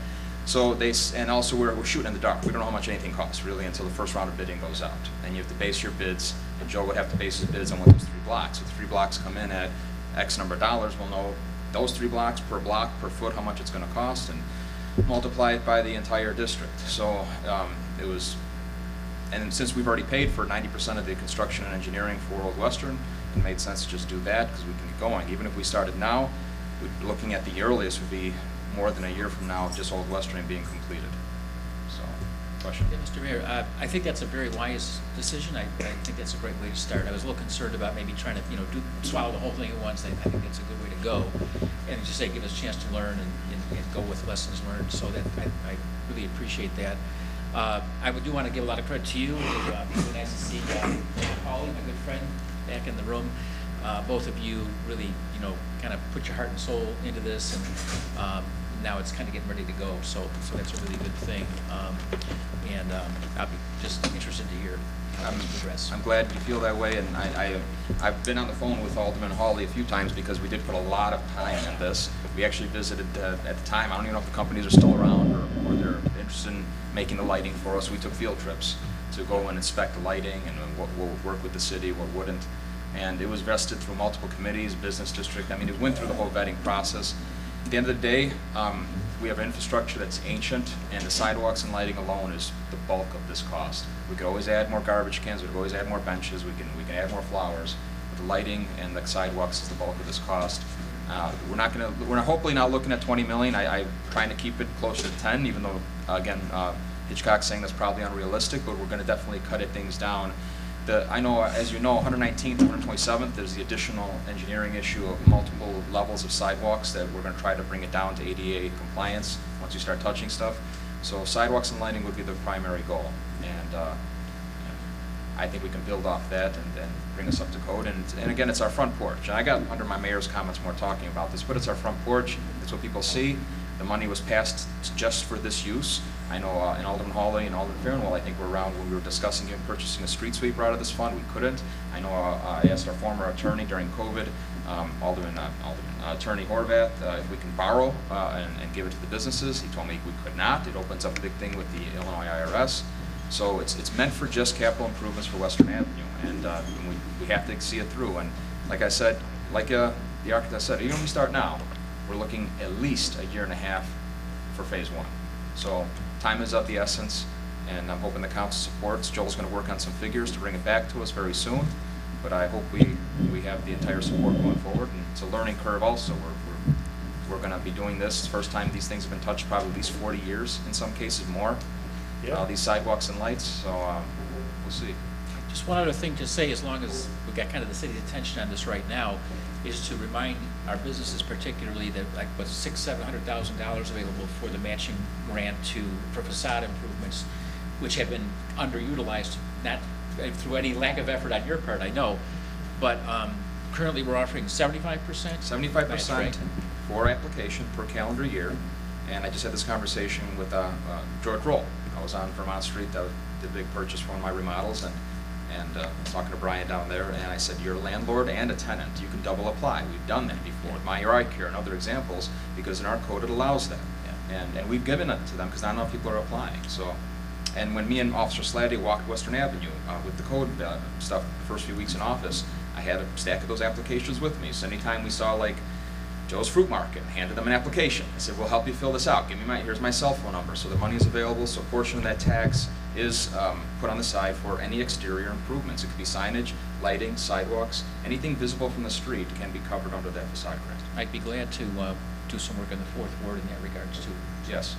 So and also we're shooting in the dark. We don't know how much anything costs really until the first round of bidding goes out, and you have to base your bids. And Joe would have to base his bids on what those 3 blocks. If 3 blocks come in at X number of dollars, we'll know those 3 blocks per block per foot how much it's going to cost, and multiply it by the entire district. So it was. And since we've already paid for 90% of the construction and engineering for Old Western, it made sense to just do that because we can get going. Even if we started now, looking at the earliest would be more than a year from now, just Old Western being completed. So Question? Yeah, Mr. Mayor, I think that's a very wise decision. I think that's a great way to start. I was a little concerned about maybe trying to, swallow the whole thing at once. I think that's a good way to go. And as you say, give us a chance to learn and go with lessons learned. So that I really appreciate that. I do want to give a lot of credit to you. It's been nice to see Holly, my good friend, back in the room. Both of you really, kind of put your heart and soul into this, and now it's kind of getting ready to go. So that's a really good thing. I'll be just interested to hear how things progress. I'm glad you feel that way, and I've been on the phone with Alderman Hawley a few times because we did put a lot of time in this. We actually visited at the time. I don't even know if the companies are still around or they're interested in making the lighting for us. We took field trips to go and inspect the lighting and what will work with the city, what wouldn't. And it was vested through multiple committees, business district. I mean, it went through the whole vetting process. At the end of the day, we have infrastructure that's ancient, and the sidewalks and lighting alone is the bulk of this cost. We could always add more garbage cans, we could always add more benches, we can add more flowers. But the lighting and the sidewalks is the bulk of this cost. We're hopefully not looking at 20 million. I'm trying to keep it closer to 10, even though, again, Hitchcock's saying that's probably unrealistic, but we're going to definitely cut things down. I know, as you know, 119th, 127th, there's the additional engineering issue of multiple levels of sidewalks that we're going to try to bring it down to ADA compliance once you start touching stuff. So sidewalks and lighting would be the primary goal, and I think we can build off that and bring us up to code. And again, it's our front porch. And I got under my mayor's comments more talking about this, but it's our front porch. It's what people see. The money was passed just for this use. I know in Alderman Hawley and Alderman Farnwell, I think we're around when we were discussing purchasing a street sweeper out of this fund. We couldn't. I know I asked our former attorney during COVID, Attorney Horvath, if we can borrow and give it to the businesses. He told me we could not. It opens up a big thing with the Illinois IRS. So it's meant for just capital improvements for Western Avenue, and we have to see it through. And like I said, like the architect said, even when we start now, we're looking at least a year and a half for phase one. So time is of the essence, and I'm hoping the council supports. Joel's going to work on some figures to bring it back to us very soon, but I hope we have the entire support going forward. And it's a learning curve also. We're going to be doing this. It's the first time these things have been touched probably at least 40 years, in some cases more. Yeah. These sidewalks and lights, so we'll see. Just one other thing to say, as long as we've got kind of the city's attention on this right now, is to remind our businesses particularly that like with $600,000-700,000 available for the matching grant for facade improvements, which have been underutilized, not through any lack of effort on your part, I know, but currently we're offering 75%? 75% for application per calendar year, and I just had this conversation with George Roll. I was on Vermont Street, did a big purchase for one of my remodels, and talking to Brian down there, and I said, you're a landlord and a tenant. You can double apply. We've done that before with My Eye Care and other examples, because in our code it allows that. Yeah. And we've given it to them because not enough people are applying. So, and when me and Officer Slatty walked Western Avenue with the code stuff the first few weeks in office, I had a stack of those applications with me. So anytime we saw like Joe's Fruit Market, handed them an application. I said, we'll help you fill this out. Here's my cell phone number. So the money is available, so a portion of that tax is put on the side for any exterior improvements. It could be signage, lighting, sidewalks, anything visible from the street can be covered under that facade grant. I'd be glad to do some work in the fourth ward in that regards too. Yes.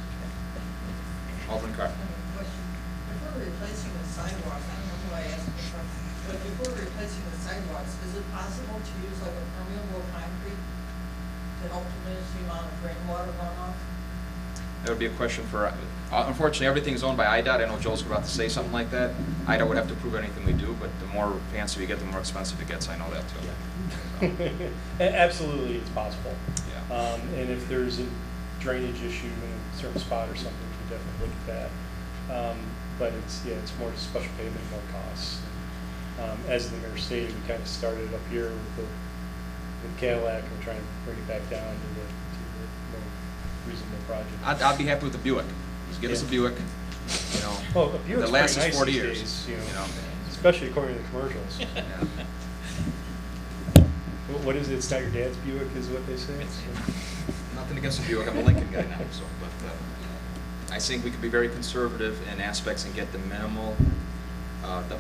Alderman Carr. I have a question. If we're replacing the sidewalks, I don't know who I asked this from, but if we're replacing the sidewalks, is it possible to use like a permeable concrete to help diminish the amount of rainwater runoff? That would be a question for, unfortunately, everything's owned by IDOT. I know Joel's about to say something like that. IDOT would have to approve anything we do, but the more fancy we get, the more expensive it gets. I know that too. Yeah. Absolutely, it's possible. Yeah. And if there's a drainage issue in a certain spot or something, we can definitely look at that. But it's more special payment, more costs. As the mayor stated, we kind of started up here with Cadillac, and we're trying to bring it back down to the more reasonable project. I'd be happy with the Buick. Just get us a Buick. You know, well, a Buick's that lasts pretty us nice 40 these years. Days, you know, know. especially according to the commercials. Yeah. What is it? It's not your dad's Buick, is what they say. Nothing against the Buick. I'm a Lincoln guy now, so. But I think we could be very conservative in aspects and get the minimal.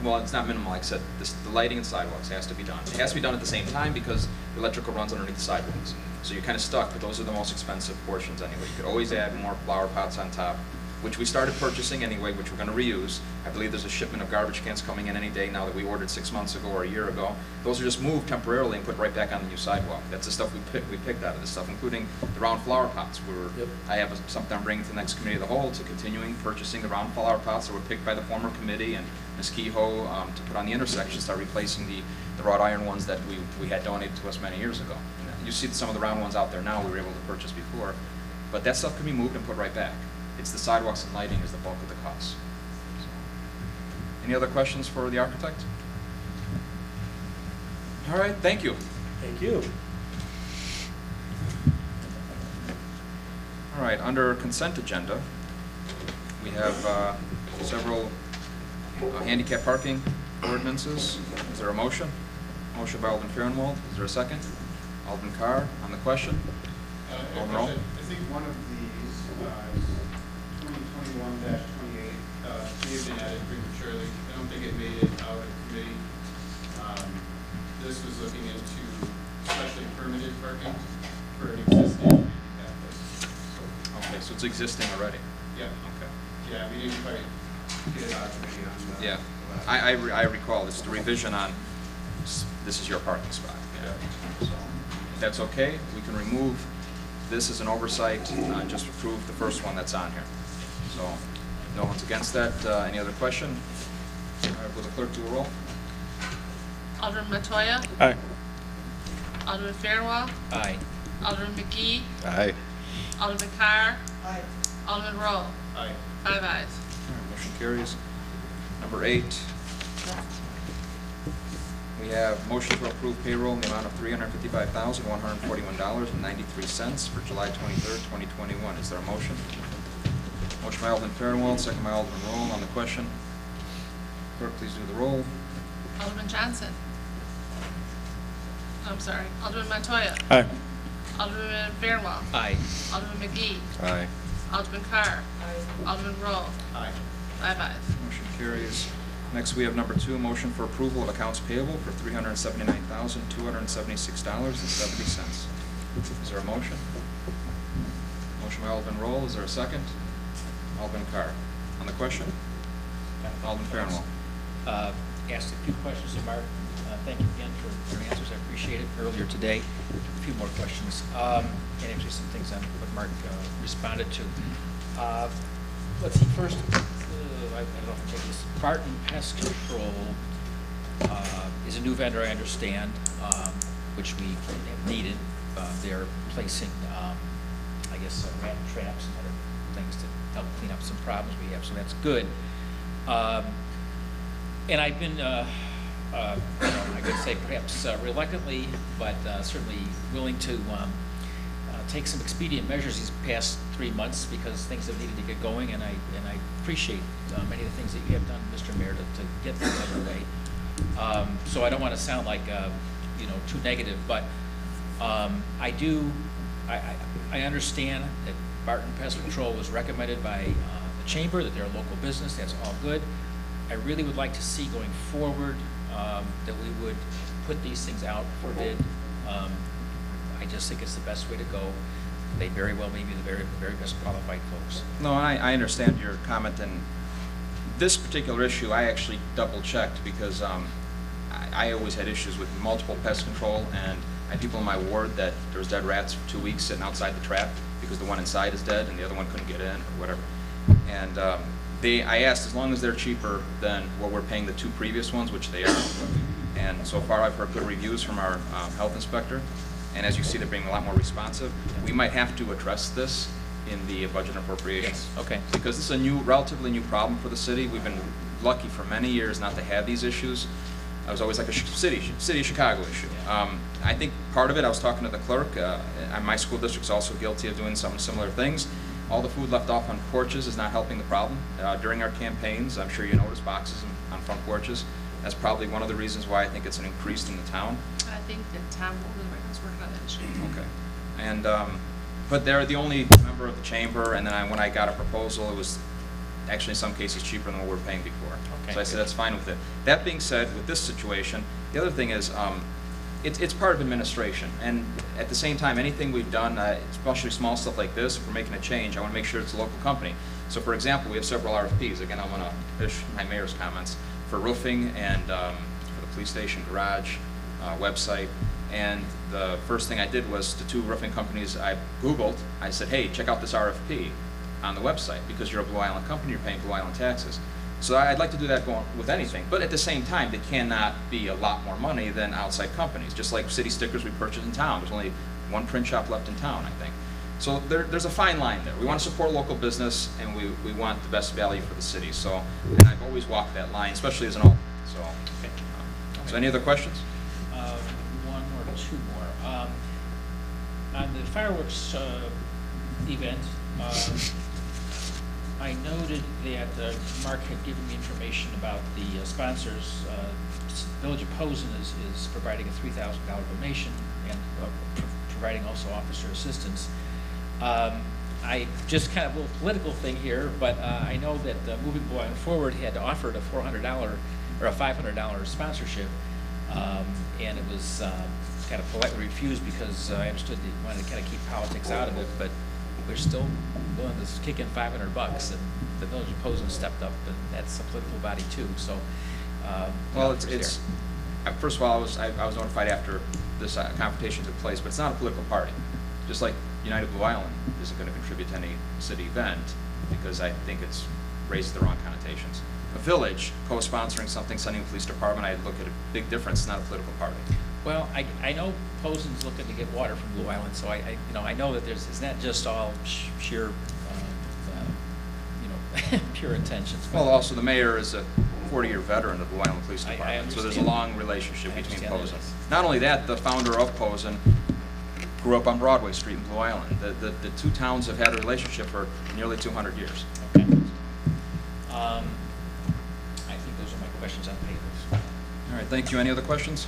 Well, it's not minimal. Like I said, the lighting and sidewalks has to be done. It has to be done at the same time because the electrical runs underneath the sidewalks. So you're kind of stuck, but those are the most expensive portions anyway. You could always add more flower pots on top. which we started purchasing anyway, which we're going to reuse. I believe there's a shipment of garbage cans coming in any day now that we ordered 6 months ago or a year ago. Those are just moved temporarily and put right back on the new sidewalk. That's the stuff we picked out of this stuff, including the round flower pots. I have something I'm bringing to the next committee of the whole to continuing purchasing the round flower pots that were picked by the former committee and Ms. Kehoe to put on the intersection, start replacing the wrought iron ones that we had donated to us many years ago. And you see some of the round ones out there now we were able to purchase before, but that stuff can be moved and put right back. It's the sidewalks and lighting is the bulk of the cost. So, any other questions for the architect? All right, thank you. Thank you. All right, under consent agenda, we have several handicap parking ordinances. Is there a motion? Motion by Alderman Farnwell. Is there a second? Alderman Carr on the question. Alderman Roll. I think one of these is 2021-28 may have been added prematurely. I don't think it made it out of committee. This was looking into specially permitted parking for an existing handicap place. Okay, so it's existing already. Yeah. Okay. Yeah, we didn't quite get it out of committee on that. Yeah, I recall it's the revision on this is your parking spot. Yeah. So if that's okay, we can remove this as an oversight and just approve the first one that's on here. So no one's against that. Any other question? All right, will the clerk do a roll? Alderman Montoya. Aye. Alderman Fairwell. Aye. Alderman McGee. Aye. Alderman Carr. Aye. Alderman Roll. Aye. 5 ayes. All right, motion carries. Number 8. We have motion to approve payroll in the amount of $355,141.93 for July 23rd, 2021. Is there a motion? Motion by Alderman Farnwell, second by Alderman Roll on the question. Clerk, please do the roll. Alderman Johnson. I'm sorry. Alderman Montoya. Aye. Alderman Fairwell. Aye. Alderman McGee. Aye. Alderman Carr. Aye. Alderman Roll. Aye. 5 ayes. Motion carries. Next, we have number 2, motion for approval of accounts payable for $379,276.70. Is there a motion? Motion by Alderman Roll. Is there a second? Alderman Carr. On the question? Alderman Farnwell. Asked a few questions of Mark. Thank you again for your answers. I appreciate it. Earlier today, a few more questions. And actually some things on what Mark responded to. Let's see, first, I don't know if I take this. Barton Pest Control is a new vendor, I understand, which we have needed. They're placing, I guess, rat traps and other things to help clean up some problems we have, so that's good. And I've been, I could say perhaps reluctantly, but certainly willing to take some expedient measures these past 3 months because things have needed to get going, and I appreciate many of the things that you have done, Mr. Mayor, to get things underway. So I don't want to sound like too negative, but I understand that Barton Pest Control was recommended by the Chamber, that they're a local business. That's all good. I really would like to see going forward that we would put these things out for bid. I just think it's the best way to go. They very well may be the very, very best qualified folks. No, I understand your comment, and this particular issue I actually double-checked because I always had issues with multiple pest control, and I had people in my ward that there was dead rats for 2 weeks sitting outside the trap because the one inside is dead and the other one couldn't get in or whatever. And I asked, as long as they're cheaper than what we're paying the 2 previous ones, which they are, and so far I've heard good reviews from our health inspector, and as you see, they're being a lot more responsive. We might have to address this in the budget appropriations. Yes. Okay. Because this is a relatively new problem for the city. We've been lucky for many years not to have these issues. It was always like a city of Chicago issue. I think part of it, I was talking to the clerk, my school district's also guilty of doing some similar things. All the food left off on porches is not helping the problem. During our campaigns, I'm sure you notice boxes on front porches. That's probably one of the reasons why I think it's an increase in the town. I think that Tom Holdenberg was working on that issue. Okay. And, but they're the only member of the chamber, and then when I got a proposal, it was actually in some cases cheaper than what we were paying before. Okay. So I said that's fine with it. That being said, with this situation, the other thing is, it's part of administration, and at the same time, anything we've done, especially small stuff like this, if we're making a change, I want to make sure it's a local company. So for example, we have several RFPs. Again, I want to finish my mayor's comments for roofing and for the police station garage website. And the first thing I did was the 2 roofing companies I Googled, I said, hey, check out this RFP on the website, because you're a Blue Island company, you're paying Blue Island taxes. So I'd like to do that going with anything, but at the same time, they cannot be a lot more money than outside companies. Just like city stickers we purchase in town. There's only one print shop left in town, I think. So there's a fine line there. We want to support local business, and we want the best value for the city. So, and I've always walked that line, especially as an alderman. So any other questions? One or two more. On the fireworks event, I noted that Mark had given me information about the sponsors. Village of Posen is providing a $3,000 donation and providing also officer assistance. I just kind of a little political thing here, but I know that Moving Blue Island Forward had offered a $400 or a $500 sponsorship, and it was kind of politely refused because I understood they wanted to kind of keep politics out of it, but we're still willing to kick in $500, and the Village of Posen stepped up, and that's a political body too. So, well, it's first of all, I was notified after this confrontation took place, but it's not a political party. Just like United Blue Island isn't going to contribute to any city event, because I think it's raised the wrong connotations. A village co-sponsoring something, sending a police department, I look at a big difference. It's not a political party. Well, I know Posen's looking to get water from Blue Island, so I know that it's not just all sheer pure intentions. Well, also the mayor is a 40-year veteran of the Blue Island Police I Department, so there's a understand. long relationship I between understand Posen. that. Not only that, the founder of Posen grew up on Broadway Street in Blue Island. The 2 towns have had a relationship for nearly 200 years. Okay. I think those are my questions on papers. All right, thank you. Any other questions?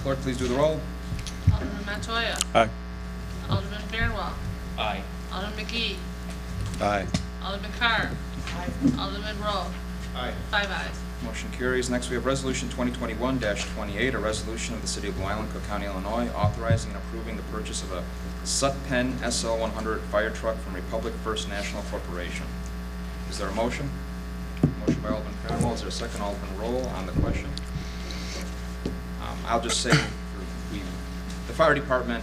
Clerk, please do the roll. Alderman Montoya. Aye. Alderman Fairwell. Aye. Alderman McGee. Aye. Alderman Carr. Alderman Roll. Aye. 5 ayes. Motion carries. Next, we have Resolution 2021-28, a resolution of the City of Blue Island, Cook County, Illinois, authorizing and approving the purchase of a Sutpen SL100 fire truck from Republic First National Corporation. Is there a motion? Motion by Alderman Farnwell. Is there a second? Alderman Roll on the question. I'll just say, the fire department,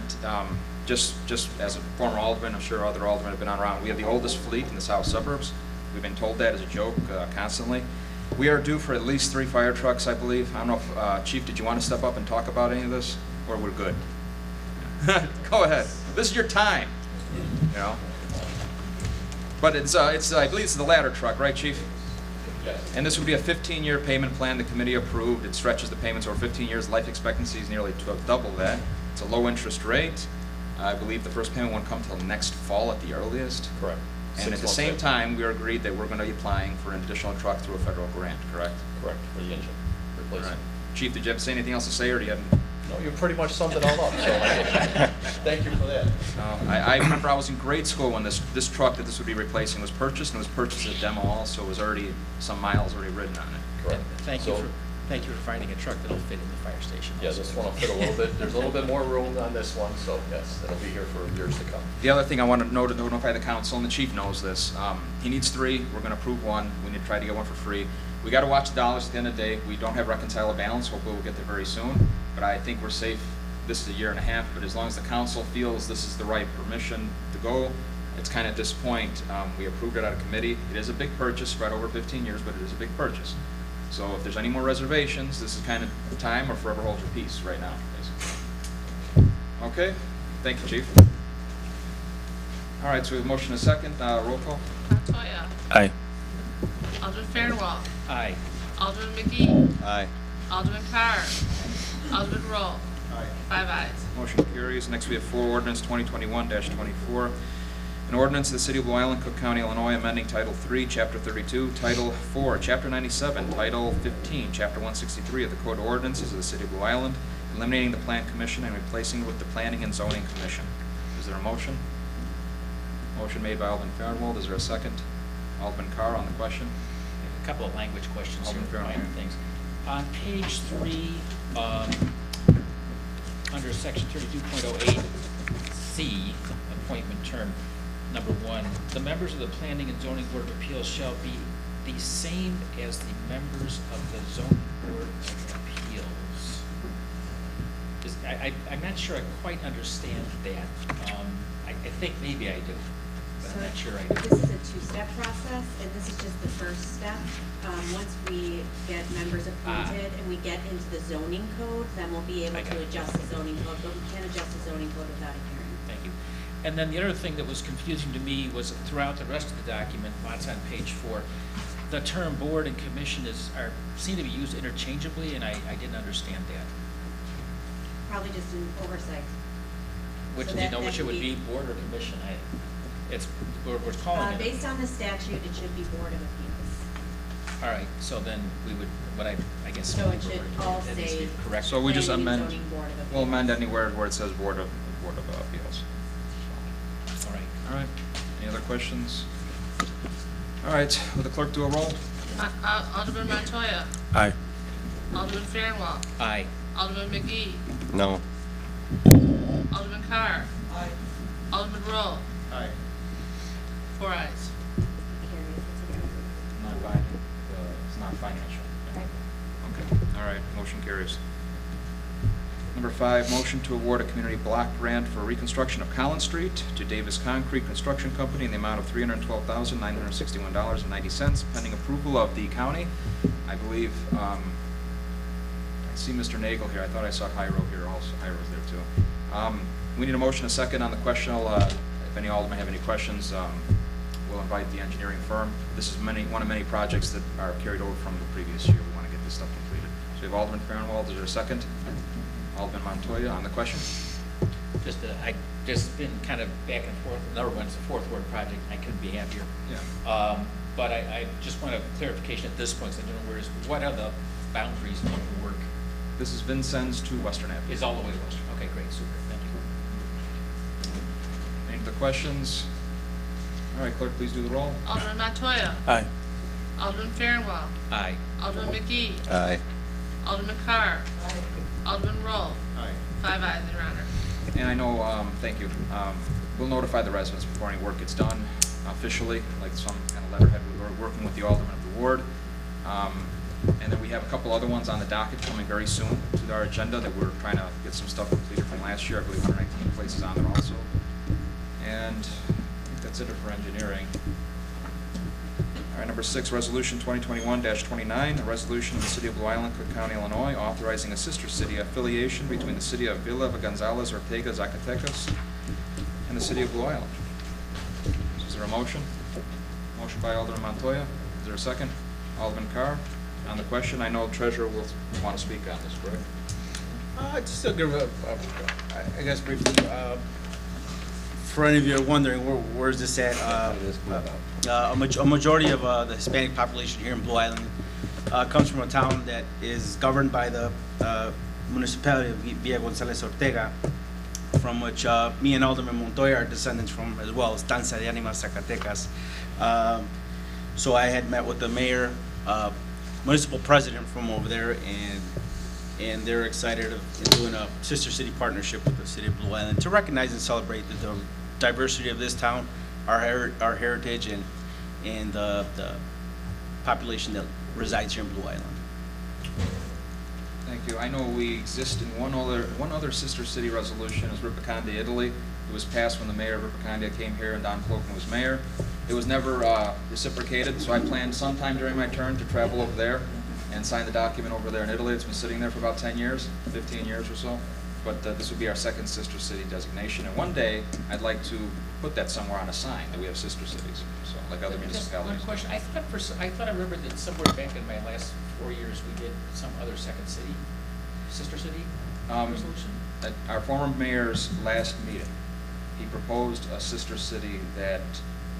just as a former alderman, I'm sure other aldermen have been on around, we have the oldest fleet in the south suburbs. We've been told that as a joke constantly. We are due for at least 3 fire trucks, I believe. I don't know if, Chief, did you want to step up and talk about any of this, or we're good? Go ahead. This is your time. You know. But I believe it's the ladder truck, right, Chief? Yes. And this would be a 15-year payment plan the committee approved. It stretches the payments over 15 years. Life expectancy is nearly double that. It's a low interest rate. I believe the first payment won't come until next fall at the earliest. Correct. And at the same time, we are agreed that we're going to be applying for an additional truck through a federal grant, correct? Correct, for the engine All replacement. right. Chief, did you have to say anything else to say, or do you have? No, you pretty much summed it all up, so thank you for that. I remember I was in grade school when this truck that this would be replacing was purchased, and it was purchased at demo also. It was already, some miles already ridden on it. Correct. Thank you for finding a truck that'll fit in the fire station. Yeah, this one will fit a little bit, there's a little bit more room on this one, so yes, it'll be here for years to come. The other thing I want to notify the council, and the chief knows this, he needs 3, we're going to approve 1, we need to try to get 1 for free. We got to watch the dollars at the end of the day. We don't have reconcile a balance, hopefully we'll get there very soon, but I think we're safe. This is a 1.5 years, but as long as the council feels this is the right permission to go, it's kind of at this point, we approved it out of committee. It is a big purchase spread over 15 years, but it is a big purchase. So if there's any more reservations, this is kind of time or forever hold your peace right now, basically. Okay, thank you, Chief. All right, so we have a motion and a second. Roll call. Montoya. Aye. Alderman Fairwell. Aye. Alderman McGee. Aye. Alderman Carr. Alderman Roll. Aye. 5 ayes. Motion carries. Next, we have 4 ordinance 2021-24. An ordinance of the City of Blue Island, Cook County, Illinois, amending Title 3, Chapter 32, Title 4, Chapter 97, Title 15, Chapter 163 of the Code of Ordinances of the City of Blue Island, eliminating the Plan Commission and replacing it with the Planning and Zoning Commission. Is there a motion? Motion made by Alderman Farnwell. Is there a second? Alderman Carr on the question. A couple of language questions here, Alderman minor Farrell. things. On page 3, Under section 32.08C, appointment term number 1, the members of the Planning and Zoning Board of Appeals shall be the same as the members of the Zoning Board of Appeals. I'm not sure I quite understand that. I think maybe I do, but I'm not sure I do. This is a two-step process, and this is just the first step. Once we get members appointed and we get into the zoning code, then we'll be able I got to it. adjust the zoning code, but we can't adjust the zoning code without a hearing. Thank you. And then the other thing that was confusing to me was throughout the rest of the document, it's on page 4, the term board and commission seem to be used interchangeably, and I didn't understand that. Probably just an oversight. Which, So do you that- know that which it could would be, board or commission? We're calling it. Based on the statute, it should be Board of Appeals. All right, so then we would, I guess. So it should all that needs to be say- corrected. So we just Planning and amend, Zoning Board of we'll Appeals. amend anywhere where it says Board of Appeals. All right. All right, any other questions? All right, will the clerk do a roll? Alderman Montoya. Aye. Alderman Fairwell. Aye. Alderman McGee. No. Alderman Carr. Aye. Alderman Roll. Aye. 4 ayes. Carried. It's approved. Not binding, it's not financial. Okay. Okay, all right, motion carries. Number 5, motion to award a community block grant for reconstruction of Collins Street to Davis Concrete Construction Company in the amount of $312,961.90, pending approval of the county. I believe, I see Mr. Nagel here. I thought I saw Hyro here also. Hyro's there too. We need a motion, a second on the question. If any aldermen have any questions, we'll invite the engineering firm. This is one of many projects that are carried over from the previous year. We want to get this stuff completed. So we have Alderman Farnwell. Is there a second? Alderman Montoya on the question. I just been kind of back and forth. Another one's the Fourth Ward project. I couldn't be happier. Yeah. But I just want a clarification at this point, so I don't know what are the boundaries of the work? This is Vincennes to Western Avenue. Is all the way western. Okay, great, super, thank you. Any other questions? All right, clerk, please do the roll. Alderman Montoya. Aye. Alderman Fairwell. Aye. Alderman McGee. Aye. Alderman Carr. Aye. Alderman Roll. Aye. 5 ayes, Your Honor. And I know, thank you, we'll notify the residents before any work gets done officially, like some kind of letterhead. We're working with the alderman of the ward. And then we have a couple other ones on the docket coming very soon to our agenda that we're trying to get some stuff completed from last year. I believe 119 places on there also. And I think that's it for engineering. All right, number 6, Resolution 2021-29, a resolution of the City of Blue Island, Cook County, Illinois, authorizing a sister city affiliation between the City of Villa Gonzales Ortega Zacatecas and the City of Blue Island. Is there a motion? Motion by Alderman Montoya. Is there a second? Alderman Carr. On the question, I know Treasurer will want to speak on this, correct? Just to give I guess briefly, for any of you wondering, where's this at? A majority of the Hispanic population here in Blue Island comes from a town that is governed by the municipality of Villa Gonzales Ortega, from which me and Alderman Montoya are descendants from as well, Estancia de Animas Zacatecas. So I had met with the mayor, municipal president from over there, and they're excited of doing a sister city partnership with the City of Blue Island to recognize and celebrate the diversity of this town, our heritage, and the population that resides here in Blue Island. Thank you. I know we exist in one other sister city resolution, is Ripacondia, Italy. It was passed when the mayor of Ripacondia came here and Don Cloken was mayor. It was never reciprocated, so I planned sometime during my term to travel over there and sign the document over there in Italy. It's been sitting there for about 10 years, 15 years or so. But this would be our second sister city designation. And one day, I'd like to put that somewhere on a sign that we have sister cities, so like other Just municipalities. one question. I thought I remembered that somewhere back in my last 4 years, we did some other second city, sister city resolution? At our former mayor's last meeting, he proposed a sister city that,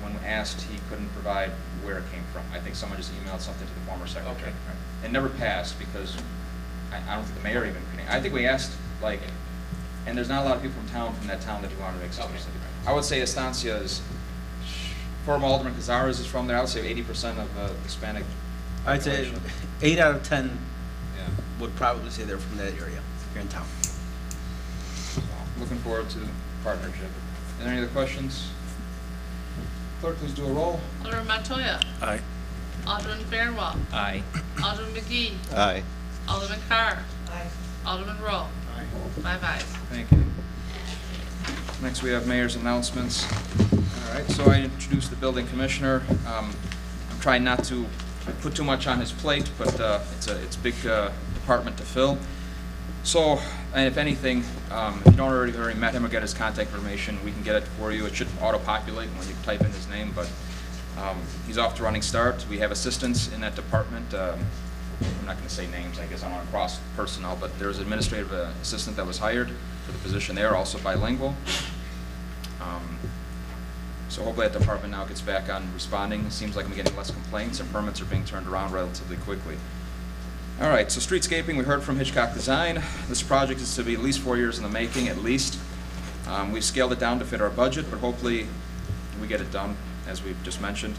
when asked, he couldn't provide where it came from. I think someone just emailed something to the former secretary. Okay. It never passed because I don't think the mayor even could. I think we asked, like, and there's not a lot of people from that town that wanted to make sister city. I would say Estancia is, former Alderman Cazares is from there. I would say 80% of Hispanic I'd say population. 8 out of 10 Yeah. would probably say they're from that area here in town. Looking forward to the partnership. Are there any other questions? Clerk, please do a roll. Alderman Montoya. Aye. Alderman Fairwell. Aye. Alderman McGee. Aye. Alderman Carr. Aye. Alderman Roll. 5 ayes. Thank you. Next, we have mayor's announcements. All right, so I introduced the building commissioner. I'm trying not to put too much on his plate, but it's a big department to fill. So, and if anything, if you don't already met him or get his contact information, we can get it for you. It should auto-populate when you type in his name, but he's off to a running start. We have assistants in that department. I'm not going to say names, I guess I don't want to cross personnel, but there's an administrative assistant that was hired for the position there, also bilingual. So hopefully that department now gets back on responding. It seems like I'm getting less complaints and permits are being turned around relatively quickly. All right, so streetscaping, we heard from Hitchcock Design. This project is to be at least 4 years in the making, at least. We've scaled it down to fit our budget, but hopefully we get it done, as we've just mentioned.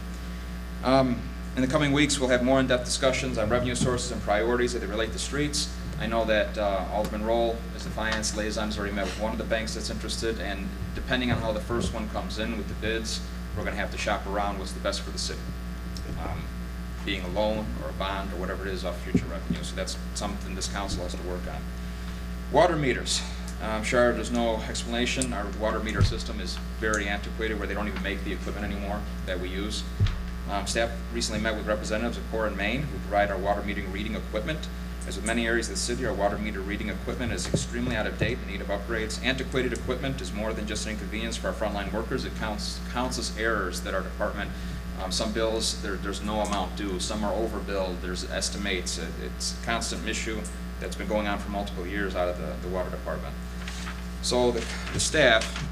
In the coming weeks, we'll have more in-depth discussions on revenue sources and priorities as they relate to streets. I know that Alderman Roll, as the finance liaison, has already met with one of the banks that's interested, and depending on how the first one comes in with the bids, we're going to have to shop around what's the best for the city. Being a loan or a bond or whatever it is off future revenue. So that's something this council has to work on. Water meters. I'm sure there's no explanation. Our water meter system is very antiquated, where they don't even make the equipment anymore that we use. Staff recently met with representatives of Core and Maine, who provide our water meter reading equipment. As with many areas of the city, our water meter reading equipment is extremely out of date and in need of upgrades. Antiquated equipment is more than just an inconvenience for our frontline workers. It counts as errors that our department, some bills, there's no amount due. Some are overbilled. There's estimates. It's a constant issue that's been going on for multiple years out of the water department. So the staff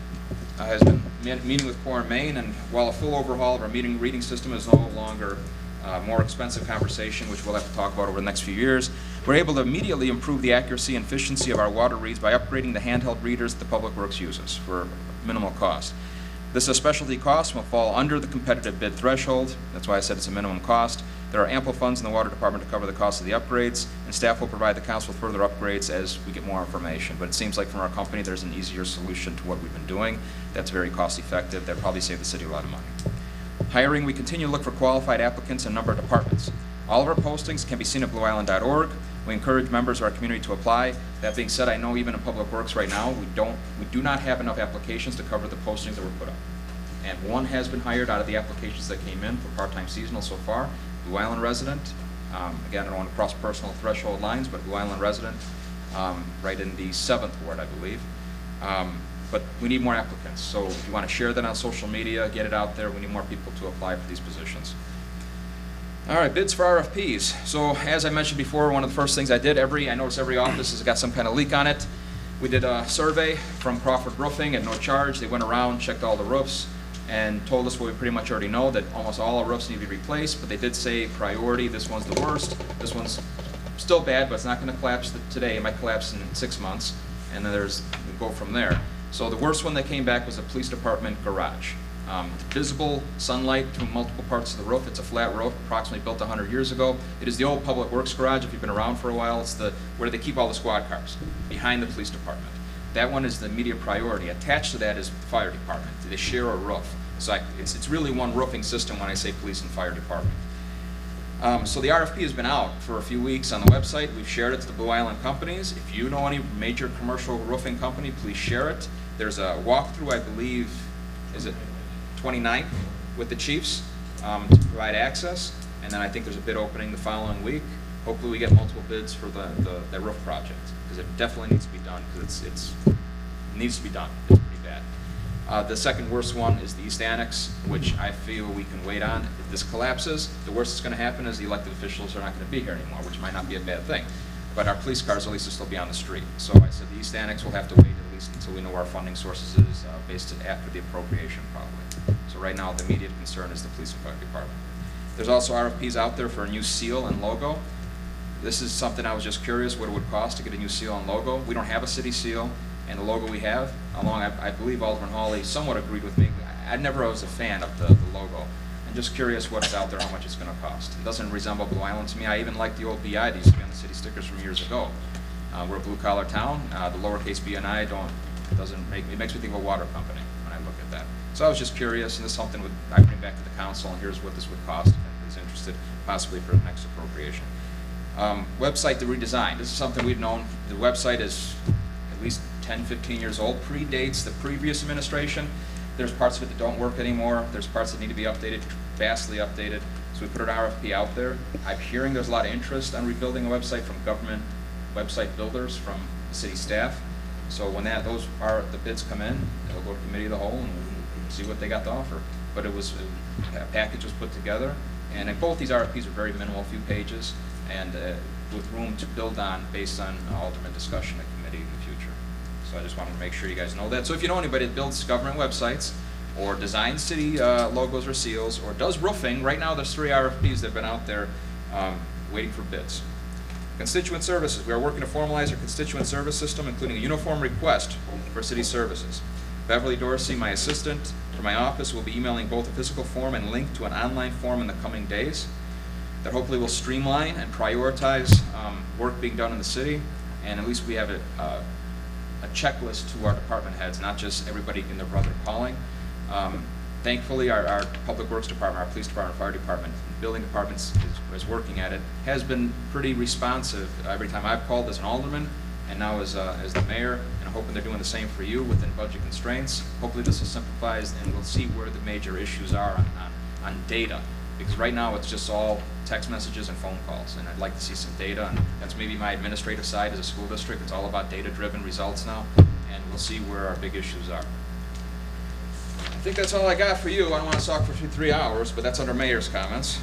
has been meeting with Core and Maine, and while a full overhaul of our reading system is no longer a more expensive conversation, which we'll have to talk about over the next few years, we're able to immediately improve the accuracy and efficiency of our water reads by upgrading the handheld readers that the Public Works uses for minimal cost. This is a specialty cost and will fall under the competitive bid threshold. That's why I said it's a minimum cost. There are ample funds in the water department to cover the cost of the upgrades, and staff will provide the council with further upgrades as we get more information. But it seems like from our company there's an easier solution to what we've been doing that's very cost effective. That probably save the city a lot of money. Hiring, we continue to look for qualified applicants in a number of departments. All of our postings can be seen at blueisland.org. We encourage members of our community to apply. That being said, I know even in Public Works right now, we do not have enough applications to cover the postings that were put up. And one has been hired out of the applications that came in for part-time seasonal so far. Blue Island resident, again, I don't want to cross personal threshold lines, but Blue Island resident, right in the 7th ward, I believe. But we need more applicants. So if you want to share that on social media, get it out there. We need more people to apply for these positions. All right, bids for RFPs. So as I mentioned before, one of the first things I did, I noticed every office has got some kind of leak on it. We did a survey from Crawford Roofing at no charge. They went around, checked all the roofs, and told us what we pretty much already know, that almost all our roofs need to be replaced, but they did say priority, this one's the worst, this one's still bad, but it's not going to collapse today, it might collapse in 6 months, and then we go from there. So the worst one that came back was a police department garage. Visible sunlight through multiple parts of the roof. It's a flat roof, approximately built 100 years ago. It is the old Public Works garage, if you've been around for a while. It's where they keep all the squad cars, behind the police department. That one is the immediate priority. Attached to that is the fire department. They share a roof. So it's really one roofing system when I say police and fire department. So the RFP has been out for a few weeks on the website. We've shared it to the Blue Island companies. If you know any major commercial roofing company, please share it. There's a walkthrough, I believe, is it 29th with the chiefs to provide access. And then I think there's a bid opening the following week. Hopefully we get multiple bids for the roof project, because it definitely needs to be done, because it needs to be done. It's pretty bad. The second worst one is the East Annex, which I feel we can wait on. If this collapses, the worst that's going to happen is the elected officials are not going to be here anymore, which might not be a bad thing. But our police cars at least will still be on the street. So I said the East Annex will have to wait at least until we know where our funding sources is, based after the appropriation probably. So right now the immediate concern is the police and fire department. There's also RFPs out there for a new seal and logo. This is something I was just curious what it would cost to get a new seal and logo. We don't have a city seal, and the logo we have, I believe Alderman Hawley somewhat agreed with me. I never was a fan of the logo. and just curious what's out there, how much it's going to cost. It doesn't resemble Blue Island to me. I even like the old BI that used to be on the city stickers from years ago. We're a blue-collar town. The lowercase b and I it makes me think of a water company when I look at that. So I was just curious, and this is something I bring back to the council, and here's what this would cost if anybody's interested, possibly for the next appropriation. Website to redesign. This is something we've known. The website is at least 10, 15 years old, predates the previous administration. There's parts of it that don't work anymore. There's parts that need to be updated, vastly updated. So we put an RFP out there. I'm hearing there's a lot of interest on rebuilding a website from government website builders, from the city staff. So when the bids come in, it'll go to committee of the whole and we'll see what they got to offer. But a package was put together, and both these RFPs are very minimal, a few pages, and with room to build on based on ultimate discussion at committee in the future. So I just wanted to make sure you guys know that. So if you know anybody that builds government websites, or designs city logos or seals, or does roofing, right now there's 3 RFPs that have been out there waiting for bids. Constituent Services. We are working to formalize our constituent service system, including a uniform request for city services. Beverly Dorsey, my assistant for my office, will be emailing both a physical form and link to an online form in the coming days that hopefully will streamline and prioritize work being done in the city, and at least we have a checklist to our department heads, not just everybody and their brother calling. Thankfully, our Public Works Department, our Police Department, Fire Department, Building Departments is working at it, has been pretty responsive every time I've called as an alderman, and now as the mayor, and I'm hoping they're doing the same for you within budget constraints. Hopefully this will simplify, and we'll see where the major issues are on data, because right now it's just all text messages and phone calls, and I'd like to see some data, and that's maybe my administrative side as a school district. It's all about data-driven results now, and we'll see where our big issues are. I think that's all I got for you. I don't want to talk for 3 hours, but that's under mayor's comments.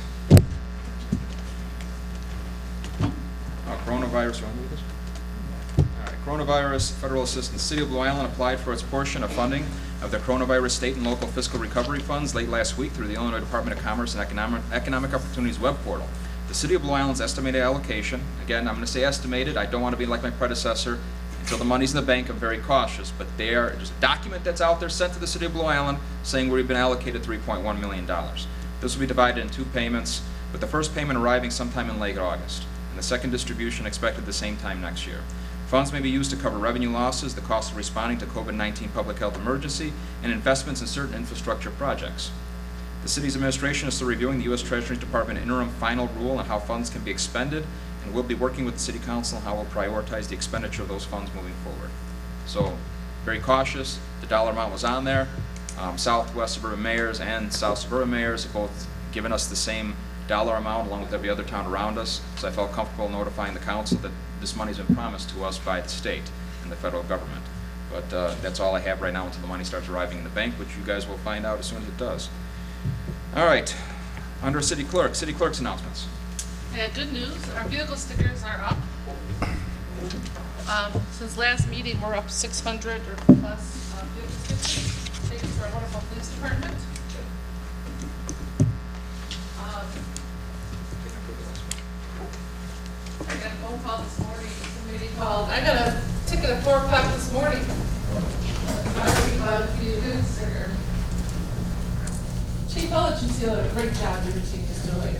Coronavirus, you want to do this? All right, coronavirus federal assistance. City of Blue Island applied for its portion of funding of the coronavirus state and local fiscal recovery funds late last week through the Illinois Department of Commerce and Economic Opportunities web portal. The City of Blue Island's estimated allocation, again, I'm going to say estimated. I don't want to be like my predecessor. Until the money's in the bank, I'm very cautious, but there's a document that's out there sent to the City of Blue Island saying we've been allocated $3.1 million. This will be divided in 2 payments, with the first payment arriving sometime in late August, and the second distribution expected the same time next year. Funds may be used to cover revenue losses, the cost of responding to COVID-19 public health emergency, and investments in certain infrastructure projects. The city's administration is still reviewing the U.S. Treasury Department interim final rule on how funds can be expended, and we'll be working with the City Council on how we'll prioritize the expenditure of those funds moving forward. So, very cautious. The dollar amount was on there. Southwest suburban mayors and South suburban mayors have both given us the same dollar amount along with every other town around us, so I felt comfortable notifying the council that this money's been promised to us by the state and the federal government. But that's all I have right now until the money starts arriving in the bank, which you guys will find out as soon as it does. All right, under city clerk's announcements. Yeah, good news, our vehicle stickers are up. Since last meeting, we're up 600 or plus vehicle stickers. Thanks to our wonderful police department. I got a phone call this morning, somebody called, I got a ticket at 4 o'clock this morning. Sticker. Chief, I'll let you see a great job your team is doing.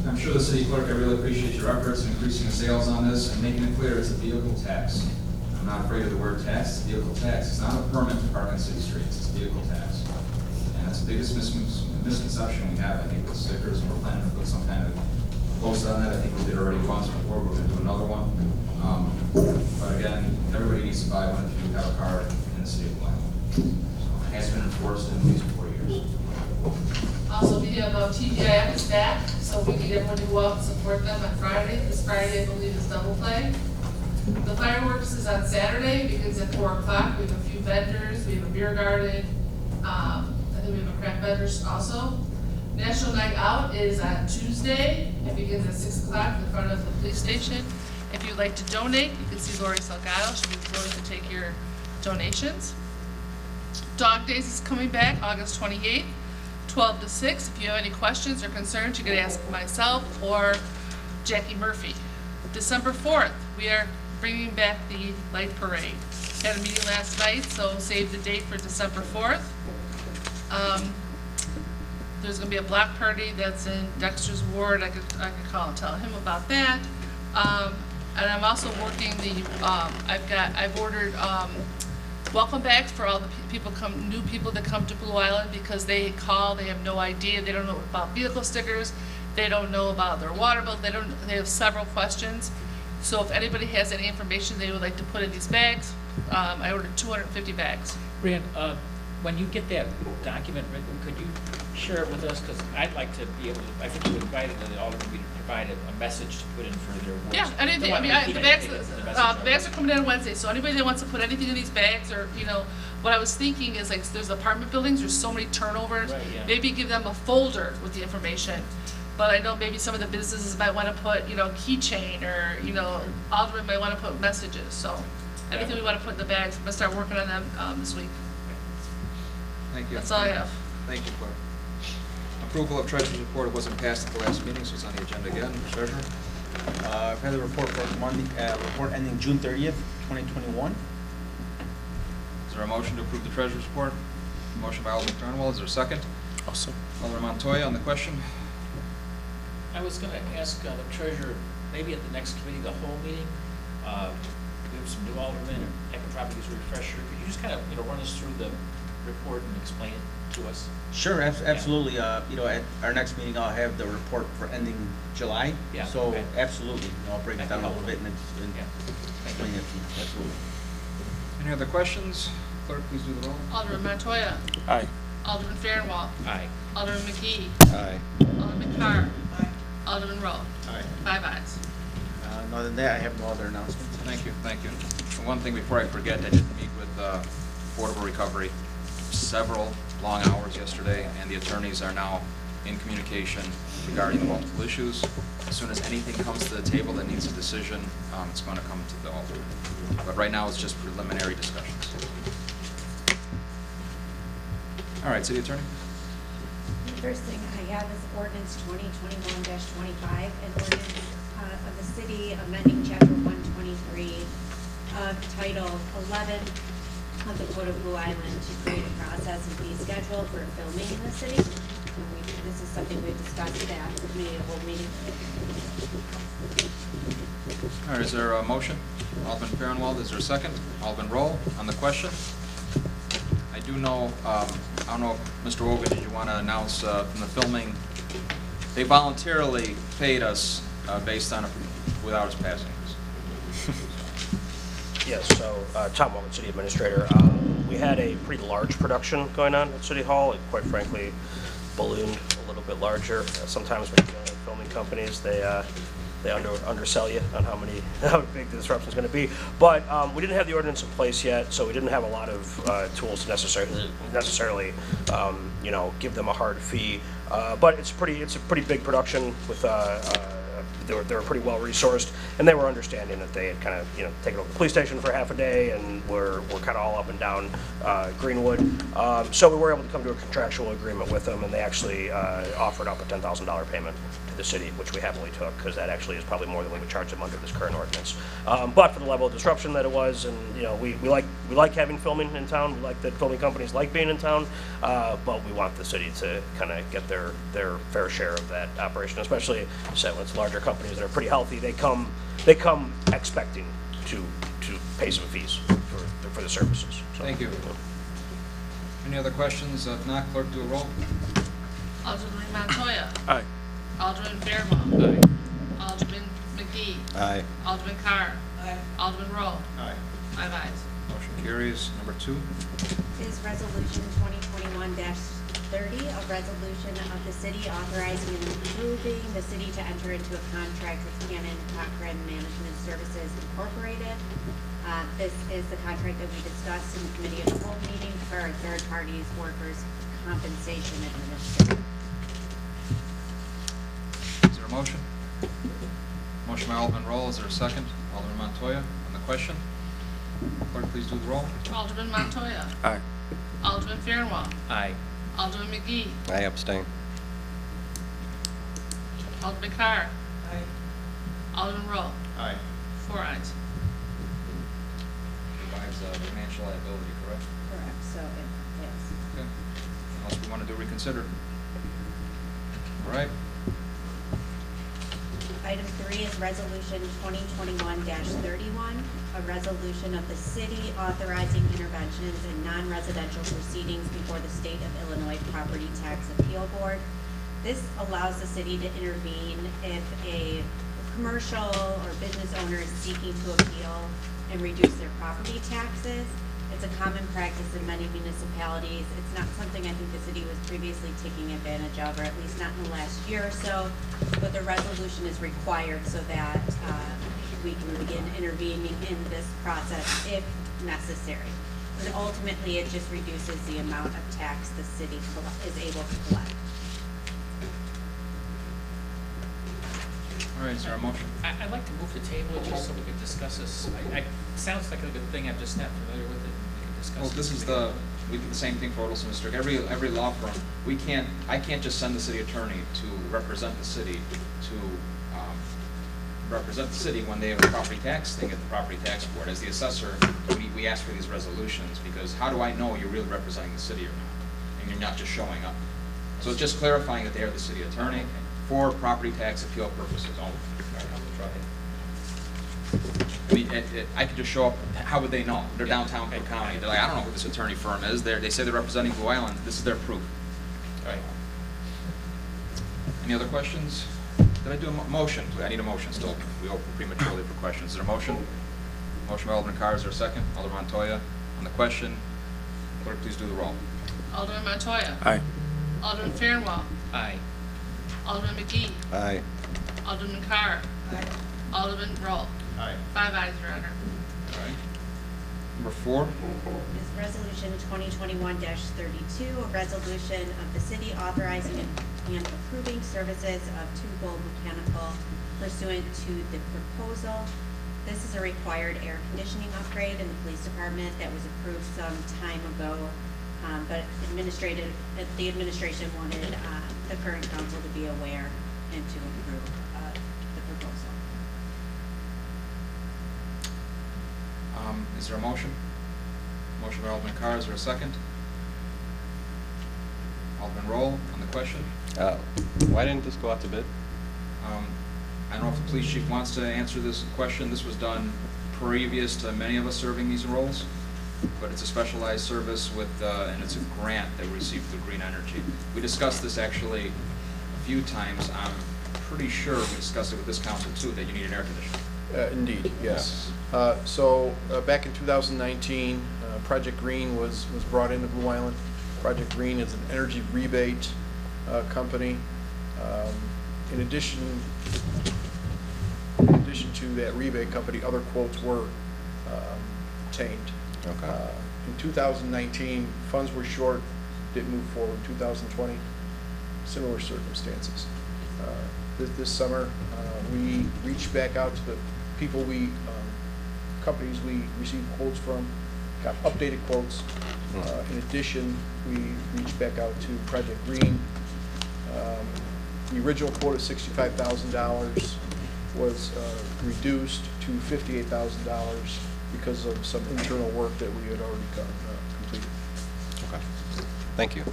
I'm sure the city clerk, I really appreciate your efforts in increasing the sales on this and making it clear it's a vehicle tax. I'm not afraid of the word tax, it's a vehicle tax. It's not a permit to park on city streets, it's a vehicle tax. And that's the biggest misconception we have, I think, with stickers, and we're planning to put some kind of post on that. I think we did already once before, we're going to do another one. But again, everybody needs to buy one if you have a car in the city of Blue Island. So it has been enforced in at least 4 years. Also, we have TGIF is back, so we need everyone to go out and support them on Friday. This Friday, I believe, is double play. The fireworks is on Saturday, begins at 4 o'clock. We have a few vendors, we have a beer garden, I think we have a craft vendors also. National Night Out is on Tuesday. It begins at 6 o'clock in front of the police station. If you'd like to donate, you can see Lori Salgado. She'll be willing to take your donations. Dog Days is coming back August 28th, 12 to 6. If you have any questions or concerns, you can ask myself or Jackie Murphy. December 4th, we are bringing back the light parade. Had a meeting last night, so save the date for December 4th. There's gonna be a block party that's in Dexter's ward. I could call and tell him about that. And I'm also working I've ordered, welcome bags for all the new people that come to Blue Island, because they call, they have no idea, they don't know about vehicle stickers, they don't know about their water bill, they have several questions. So if anybody has any information they would like to put in these bags, I ordered 250 bags. Brian, when you get that document written, could you share it with us? Because I'd like to be able to, I think you invited the alderman to provide a message to put in for their work. Yeah, anything, I mean, the bags are coming in on Wednesday, so anybody that wants to put anything in these bags, or, you know, what I was thinking is, like, there's apartment buildings, there's so many turnovers. Right, yeah. Maybe give them a folder with the information. But I know maybe some of the businesses might want to put, you know, keychain, or, you know, alderman might want to put messages, so anything we want to put in the bags, I'm gonna start working on them, this week. Thank you. That's all I have. Thank you, Clerk. Approval of treasurer's report. It wasn't passed at the last meeting, so it's on the agenda again. Treasurer? I've had the report for Monday, report ending June 30th, 2021. Is there a motion to approve the treasurer's report? Motion by Alderman Turnwell. Is there a second? Awesome. Alderman Montoya on the question. I was gonna ask the treasurer, maybe at the next committee, the whole meeting, we have some new aldermen, and I could probably use a refresher. Could you just kind of, you know, run us through the report and explain it to us? Sure, absolutely. You know, at our next meeting, I'll have the report for ending July. Yeah, So okay. absolutely, I'll break it down a little bit and Yeah. explain it to you. Absolutely. Any other questions? Clerk, please do the roll. Alderman Montoya. Aye. Alderman Fairwell. Aye. Alderman McGee. Aye. Alderman Carr. Aye. Alderman Roll. Aye. 5 ayes. Other than that, I have no other announcements. Thank you, thank you. And one thing before I forget, I did meet with Affordable Recovery several long hours yesterday, and the attorneys are now in communication regarding the multiple issues. As soon as anything comes to the table that needs a decision, it's going to come to the altar. But right now, it's just preliminary discussions. All right, City Attorney? The first thing I have is ordinance 2021-25, an ordinance of the city amending chapter 123 of title 11 of the Code of Blue Island to create a process and fee schedule for filming in the city. And this is something we've discussed at the committee of the whole meeting. All right, is there a motion? Alderman Farnwell, is there a second? Alderman Roll on the question? I do know, I don't know, Mr. Wogan, did you want to announce from the filming, they voluntarily paid us based on without us passing this. Yes, so Tom Wogan, City Administrator. We had a pretty large production going on at City Hall. It quite frankly ballooned a little bit larger. Sometimes when you're dealing with filming companies, they undersell you on how big the disruption is going to be. But we didn't have the ordinance in place yet, so we didn't have a lot of tools to necessarily you know, give them a hard fee. But it's a pretty big production with. They were pretty well resourced, and they were understanding that they had kind of, you know, taken over the police station for half a day and were kind of all up and down Greenwood. So we were able to come to a contractual agreement with them, and they actually offered up a $10,000 payment to the city, which we happily took, because that actually is probably more than we would charge them under this current ordinance. But for the level of disruption that it was, and you know, we like having filming in town. We like that filming companies like being in town, but we want the city to kind of get their fair share of that operation, especially so when it's larger companies that are pretty healthy. They come expecting to pay some fees for the services. So, Thank you. Any other questions? If not, clerk, do a roll. Alderman Montoya. Aye. Alderman Fairwell. Aye. Alderman McGee. Aye. Alderman Carr. Aye. Alderman Roll. Aye. 5 ayes. Motion carries. Number 2. Is resolution 2021-30, a resolution of the city authorizing and approving the city to enter into a contract with Hitchcock Grant Management Services Incorporated. This is the contract that we discussed in the committee of the whole meeting for our third parties workers compensation administration. Is there a motion? Motion by Alderman Roll. Is there a second? Alderman Montoya on the question. Clerk, please do the roll. Alderman Montoya. Aye. Alderman Fairwell. Aye. Alderman McGee. I abstain. Alderman Carr. Aye. Alderman Roll. Aye. 4 ayes. Provides financial liability, correct? Correct, so it is. Okay. Unless we want to do reconsider. All right. Item 3 is Resolution 2021-31, a resolution of the city authorizing interventions in non-residential proceedings before the State of Illinois Property Tax Appeal Board. This allows the city to intervene if a commercial or business owner is seeking to appeal and reduce their property taxes. It's a common practice in many municipalities. It's not something I think the city was previously taking advantage of, or at least not in the last year or so, but the resolution is required so that we can begin intervening in this process if necessary. But ultimately, it just reduces the amount of tax the city is able to collect. All right, is there a motion? I'd like to move the table just so we could discuss this. Sounds like a good thing, I'm just not familiar with it. We could discuss Well, it. this is we do the same thing for Odelson District. Every law firm, I can't just send the city attorney to represent the city when they have a property tax thing at the property tax board. As the assessor, we ask for these resolutions because how do I know you're really representing the city or not? And you're not just showing up. So it's just clarifying that they are the city attorney for property tax appeal purposes only. I mean, I could just show up. How would they know? They're downtown Cook County. They're like, I don't know who this attorney firm is. They say they're representing Blue Island. This is their proof. All right. Any other questions? Did I do a motion? I need a motion still. We open prematurely for questions. Is there a motion? Motion by Alderman Carr. Is there a second? Alderman Montoya. On the question, clerk, please do the roll. Alderman Montoya. Aye. Alderman Fairwell. Aye. Alderman McGee. Aye. Alderman Carr. Alderman Roll. Aye. 5 ayes, Your Honor. All right. Number 4. Is Resolution 2021-32, a resolution of the city authorizing and approving services of Two-Bolt Mechanical pursuant to the proposal. This is a required air conditioning upgrade in the police department that was approved some time ago, but the administration wanted the current council to be aware and to approve the proposal. Is there a motion? Motion by Alderman Carr. Is there a second? Alderman Roll on the question. Why didn't this go out to bid? I don't know if the police chief wants to answer this question. This was done previous to many of us serving these roles, but it's a specialized service with, and it's a grant that we received through Green Energy. We discussed this actually a few times. I'm pretty sure we discussed it with this council too, that you need an air conditioner. Indeed, yes. So back in 2019, Project Green was brought into Blue Island. Project Green is an energy rebate company. In addition to that rebate company, other quotes were obtained. Okay. In 2019, funds were short, didn't move forward. 2020, similar circumstances. This summer, we reached back out to the people companies we received quotes from, got updated quotes. In addition, we reached back out to Project Green. The original quote of $65,000 was reduced to $58,000 because of some internal work that we had already completed. Okay. Thank you.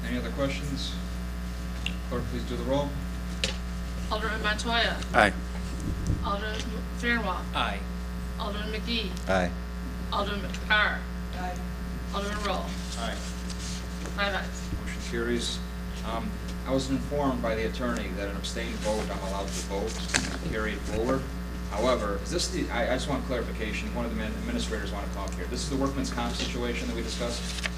Any other questions? Clerk, please do the roll. Alderman Montoya. Aye. Alderman Fairwell. Aye. Alderman McGee. Aye. Alderman Carr. Aye. Alderman Roll. Aye. 5 ayes. Motion carries. I was informed by the attorney that an abstained vote, I'm allowed to vote, carried forward. However, is this I just want clarification. One of the administrators want to talk here. This is the workman's comp situation that we discussed?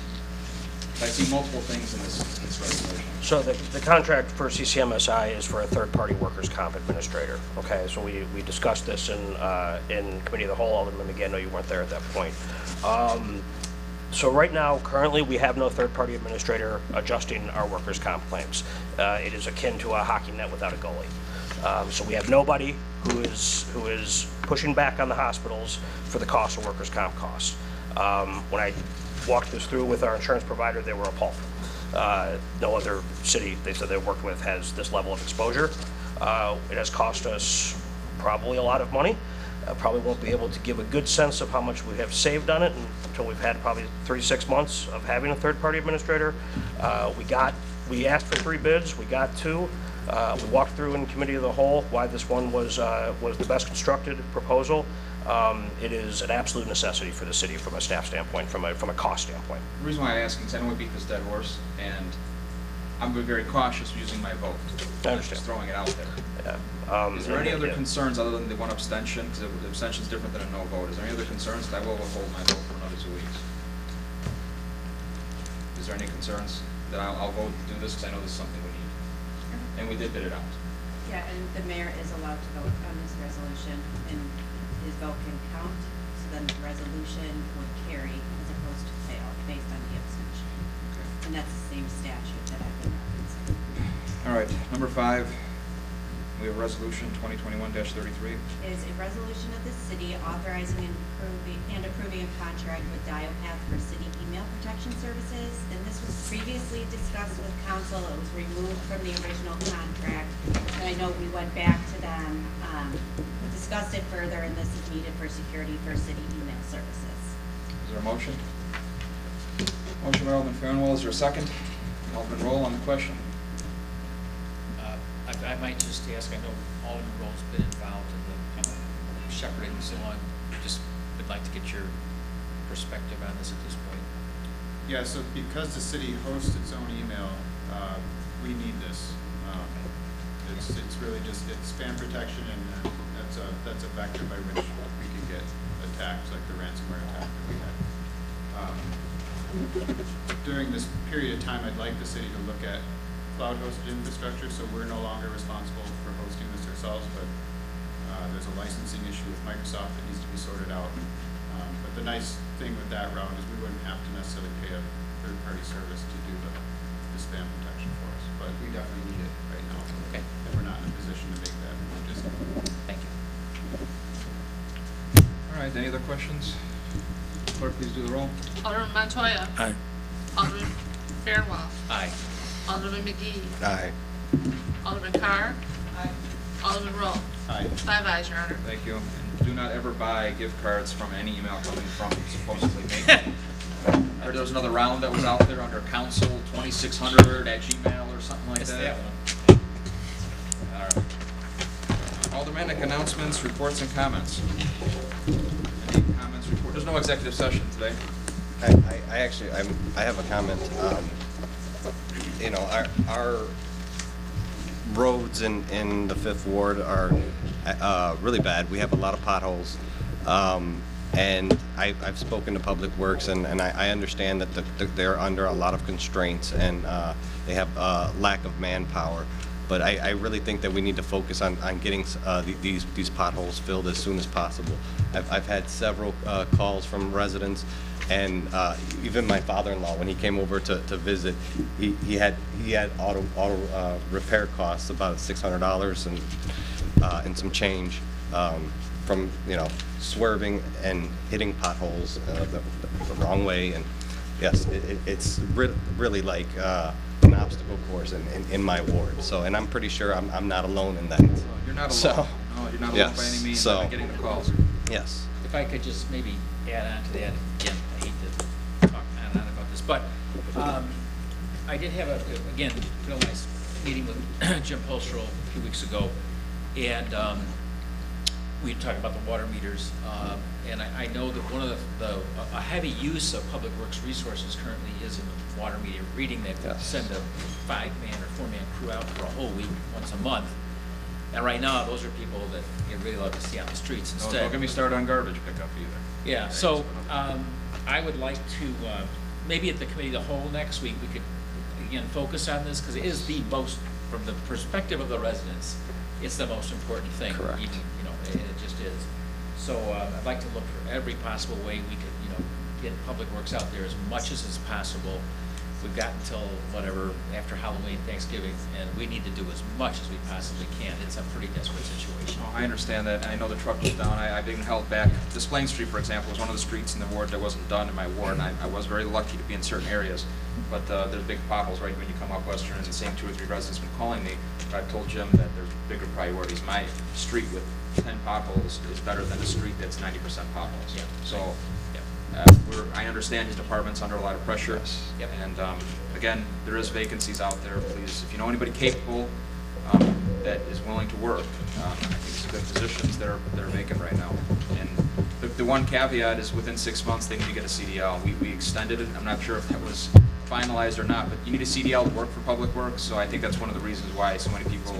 I see multiple things in this resolution. So the contract for CCMSI is for a third-party workers' comp administrator. Okay, so we discussed this in committee of the whole. Alderman McGee, I know you weren't there at that point. So right now, currently, we have no third-party administrator adjusting our workers' comp claims. It is akin to a hockey net without a goalie. So we have nobody who is pushing back on the hospitals for the cost of workers' comp costs. When I walked this through with our insurance provider, they were appalled. No other city they said they worked with has this level of exposure. It has cost us probably a lot of money. Probably won't be able to give a good sense of how much we have saved on it until we've had probably 36 months of having a third-party administrator. We got We asked for 3 bids, we got 2. We walked through in committee of the whole why this one was the best constructed proposal. It is an absolute necessity for the city from a staff standpoint, from a cost standpoint. The reason why I ask is I don't want to beat this dead horse, and I'm very cautious using my vote. I understand. Just throwing it out there. Yeah. Is there any other Yeah. concerns other than the one abstention? Because the abstention is different than a no vote. Is there any other concerns? I will withhold my vote for another 2 weeks. Is there any concerns that I'll vote to do this because I know this is something we need? And we did bid it out. Yeah, and the mayor is allowed to vote on this resolution, and his vote can count, so then the resolution would carry as opposed to fail based on the abstention. Okay. And that's the same statute that I've been referencing. All right, number 5, we have resolution 2021-33. Is a resolution of the city authorizing and approving a contract with Diopath for city email protection services. And this was previously discussed with council. It was removed from the original contract. And I know we went back to them, discussed it further, and this is needed for security for city email services. Is there a motion? Motion by Alderman Farnwell. Is there a second? Alderman Roll on the question. I might just ask, I know Alderman Roll's been involved in the shepherding and so on. Just would like to get your perspective on this at this point. Yeah, so because the city hosts its own email, we need this. It's really just, it's spam protection, and that's a vector by which we could get attacks, like the ransomware attack that we had. During this period of time, I'd like the city to look at cloud-hosted infrastructure, so we're no longer responsible for hosting this ourselves, but there's a licensing issue with Microsoft that needs to be sorted out. But the nice thing with that route is we wouldn't have to necessarily pay a third-party service to do the spam protection for us, but we definitely need it right now. Okay. And we're not in a position to make that just. Thank you. All right, any other questions? Clerk, please do the roll. Alderman Montoya. Aye. Alderman Fairwell. Aye. Alderman McGee. Aye. Alderman Carr. Alderman Roll. Aye. 5 ayes, Your Honor. Thank you. And do not ever buy gift cards from any email coming from supposedly me. I heard there was another round that was out there under council 2600 at Gmail or something like It's that. that one. All right. Aldermanic announcements, reports, and comments. Any comments, report? There's no executive session today. I have a comment. You know, our roads in the 5th Ward are really bad. We have a lot of potholes. And I've spoken to Public Works, and I understand that they're under a lot of constraints, and they have lack of manpower. But I really think that we need to focus on getting these potholes filled as soon as possible. I've had several calls from residents, and even my father-in-law, when he came over to visit, he had auto repair costs about $600 and some change from swerving and hitting potholes the wrong way. And yes, it's really like an obstacle course in my ward. So, and I'm pretty sure I'm not alone in that. You're not alone. So, no, you're not alone yes, by any means. so- I'm getting the calls. Yes. If I could just maybe add on to that, again, I hate to talk on and on about this, but I did have a real nice meeting with Jim Polstro a few weeks ago, and we talked about the water meters, and I know that one of a heavy use of Public Works resources currently is in the water meter reading. They Yes. send a 5-man or 4-man crew out for a whole week, once a month. And right now, those are people that you really love to see on the streets instead. Don't get me started on garbage pickup either. Yeah, so I would like to, maybe at the committee of the whole next week, we could, again, focus on this, because it is the most, from the perspective of the residents, it's the most important thing. Correct. Even, it just is. So I'd like to look for every possible way we could, get Public Works out there as much as is possible. We've got until whatever, after Halloween, Thanksgiving, and we need to do as much as we possibly can. It's a pretty desperate situation. Oh, I understand that. I know the truck was down. I've even held back. Displain Street, for example, was one of the streets in the ward that wasn't done in my ward, and I was very lucky to be in certain areas. But there's big potholes right when you come up Western, and the same 2 or 3 residents have been calling me. But I've told Jim that there's bigger priorities. My street with 10 potholes is better than a street that's 90% potholes. Yeah. So I understand his department's under a lot of pressure. Yep. And again, there is vacancies out there. Please, if you know anybody capable that is willing to work, I think some good positions that are vacant right now. And the one caveat is within 6 months they need to get a CDL. We extended it. I'm not sure if that was finalized or not, but you need a CDL to work for Public Works. So I think that's one of the reasons why so many people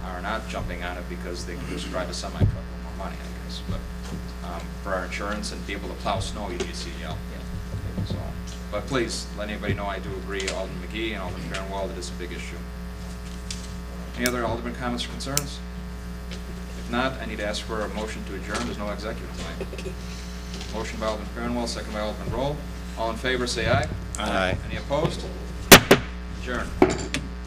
are not jumping on it, because they can just drive a semi truck for more money, I guess. But for our insurance and be able to plow snow, you need a CDL. So, but please, let anybody know I do agree, Alderman McGee and Alderman Farnwell, that it's a big issue. Any other Alderman comments or concerns? If not, I need to ask for a motion to adjourn. There's no executive tonight. Motion by Alderman Farnwell, second by Alderman Roll. All in favor, say aye. Aye. Any opposed? Adjourn.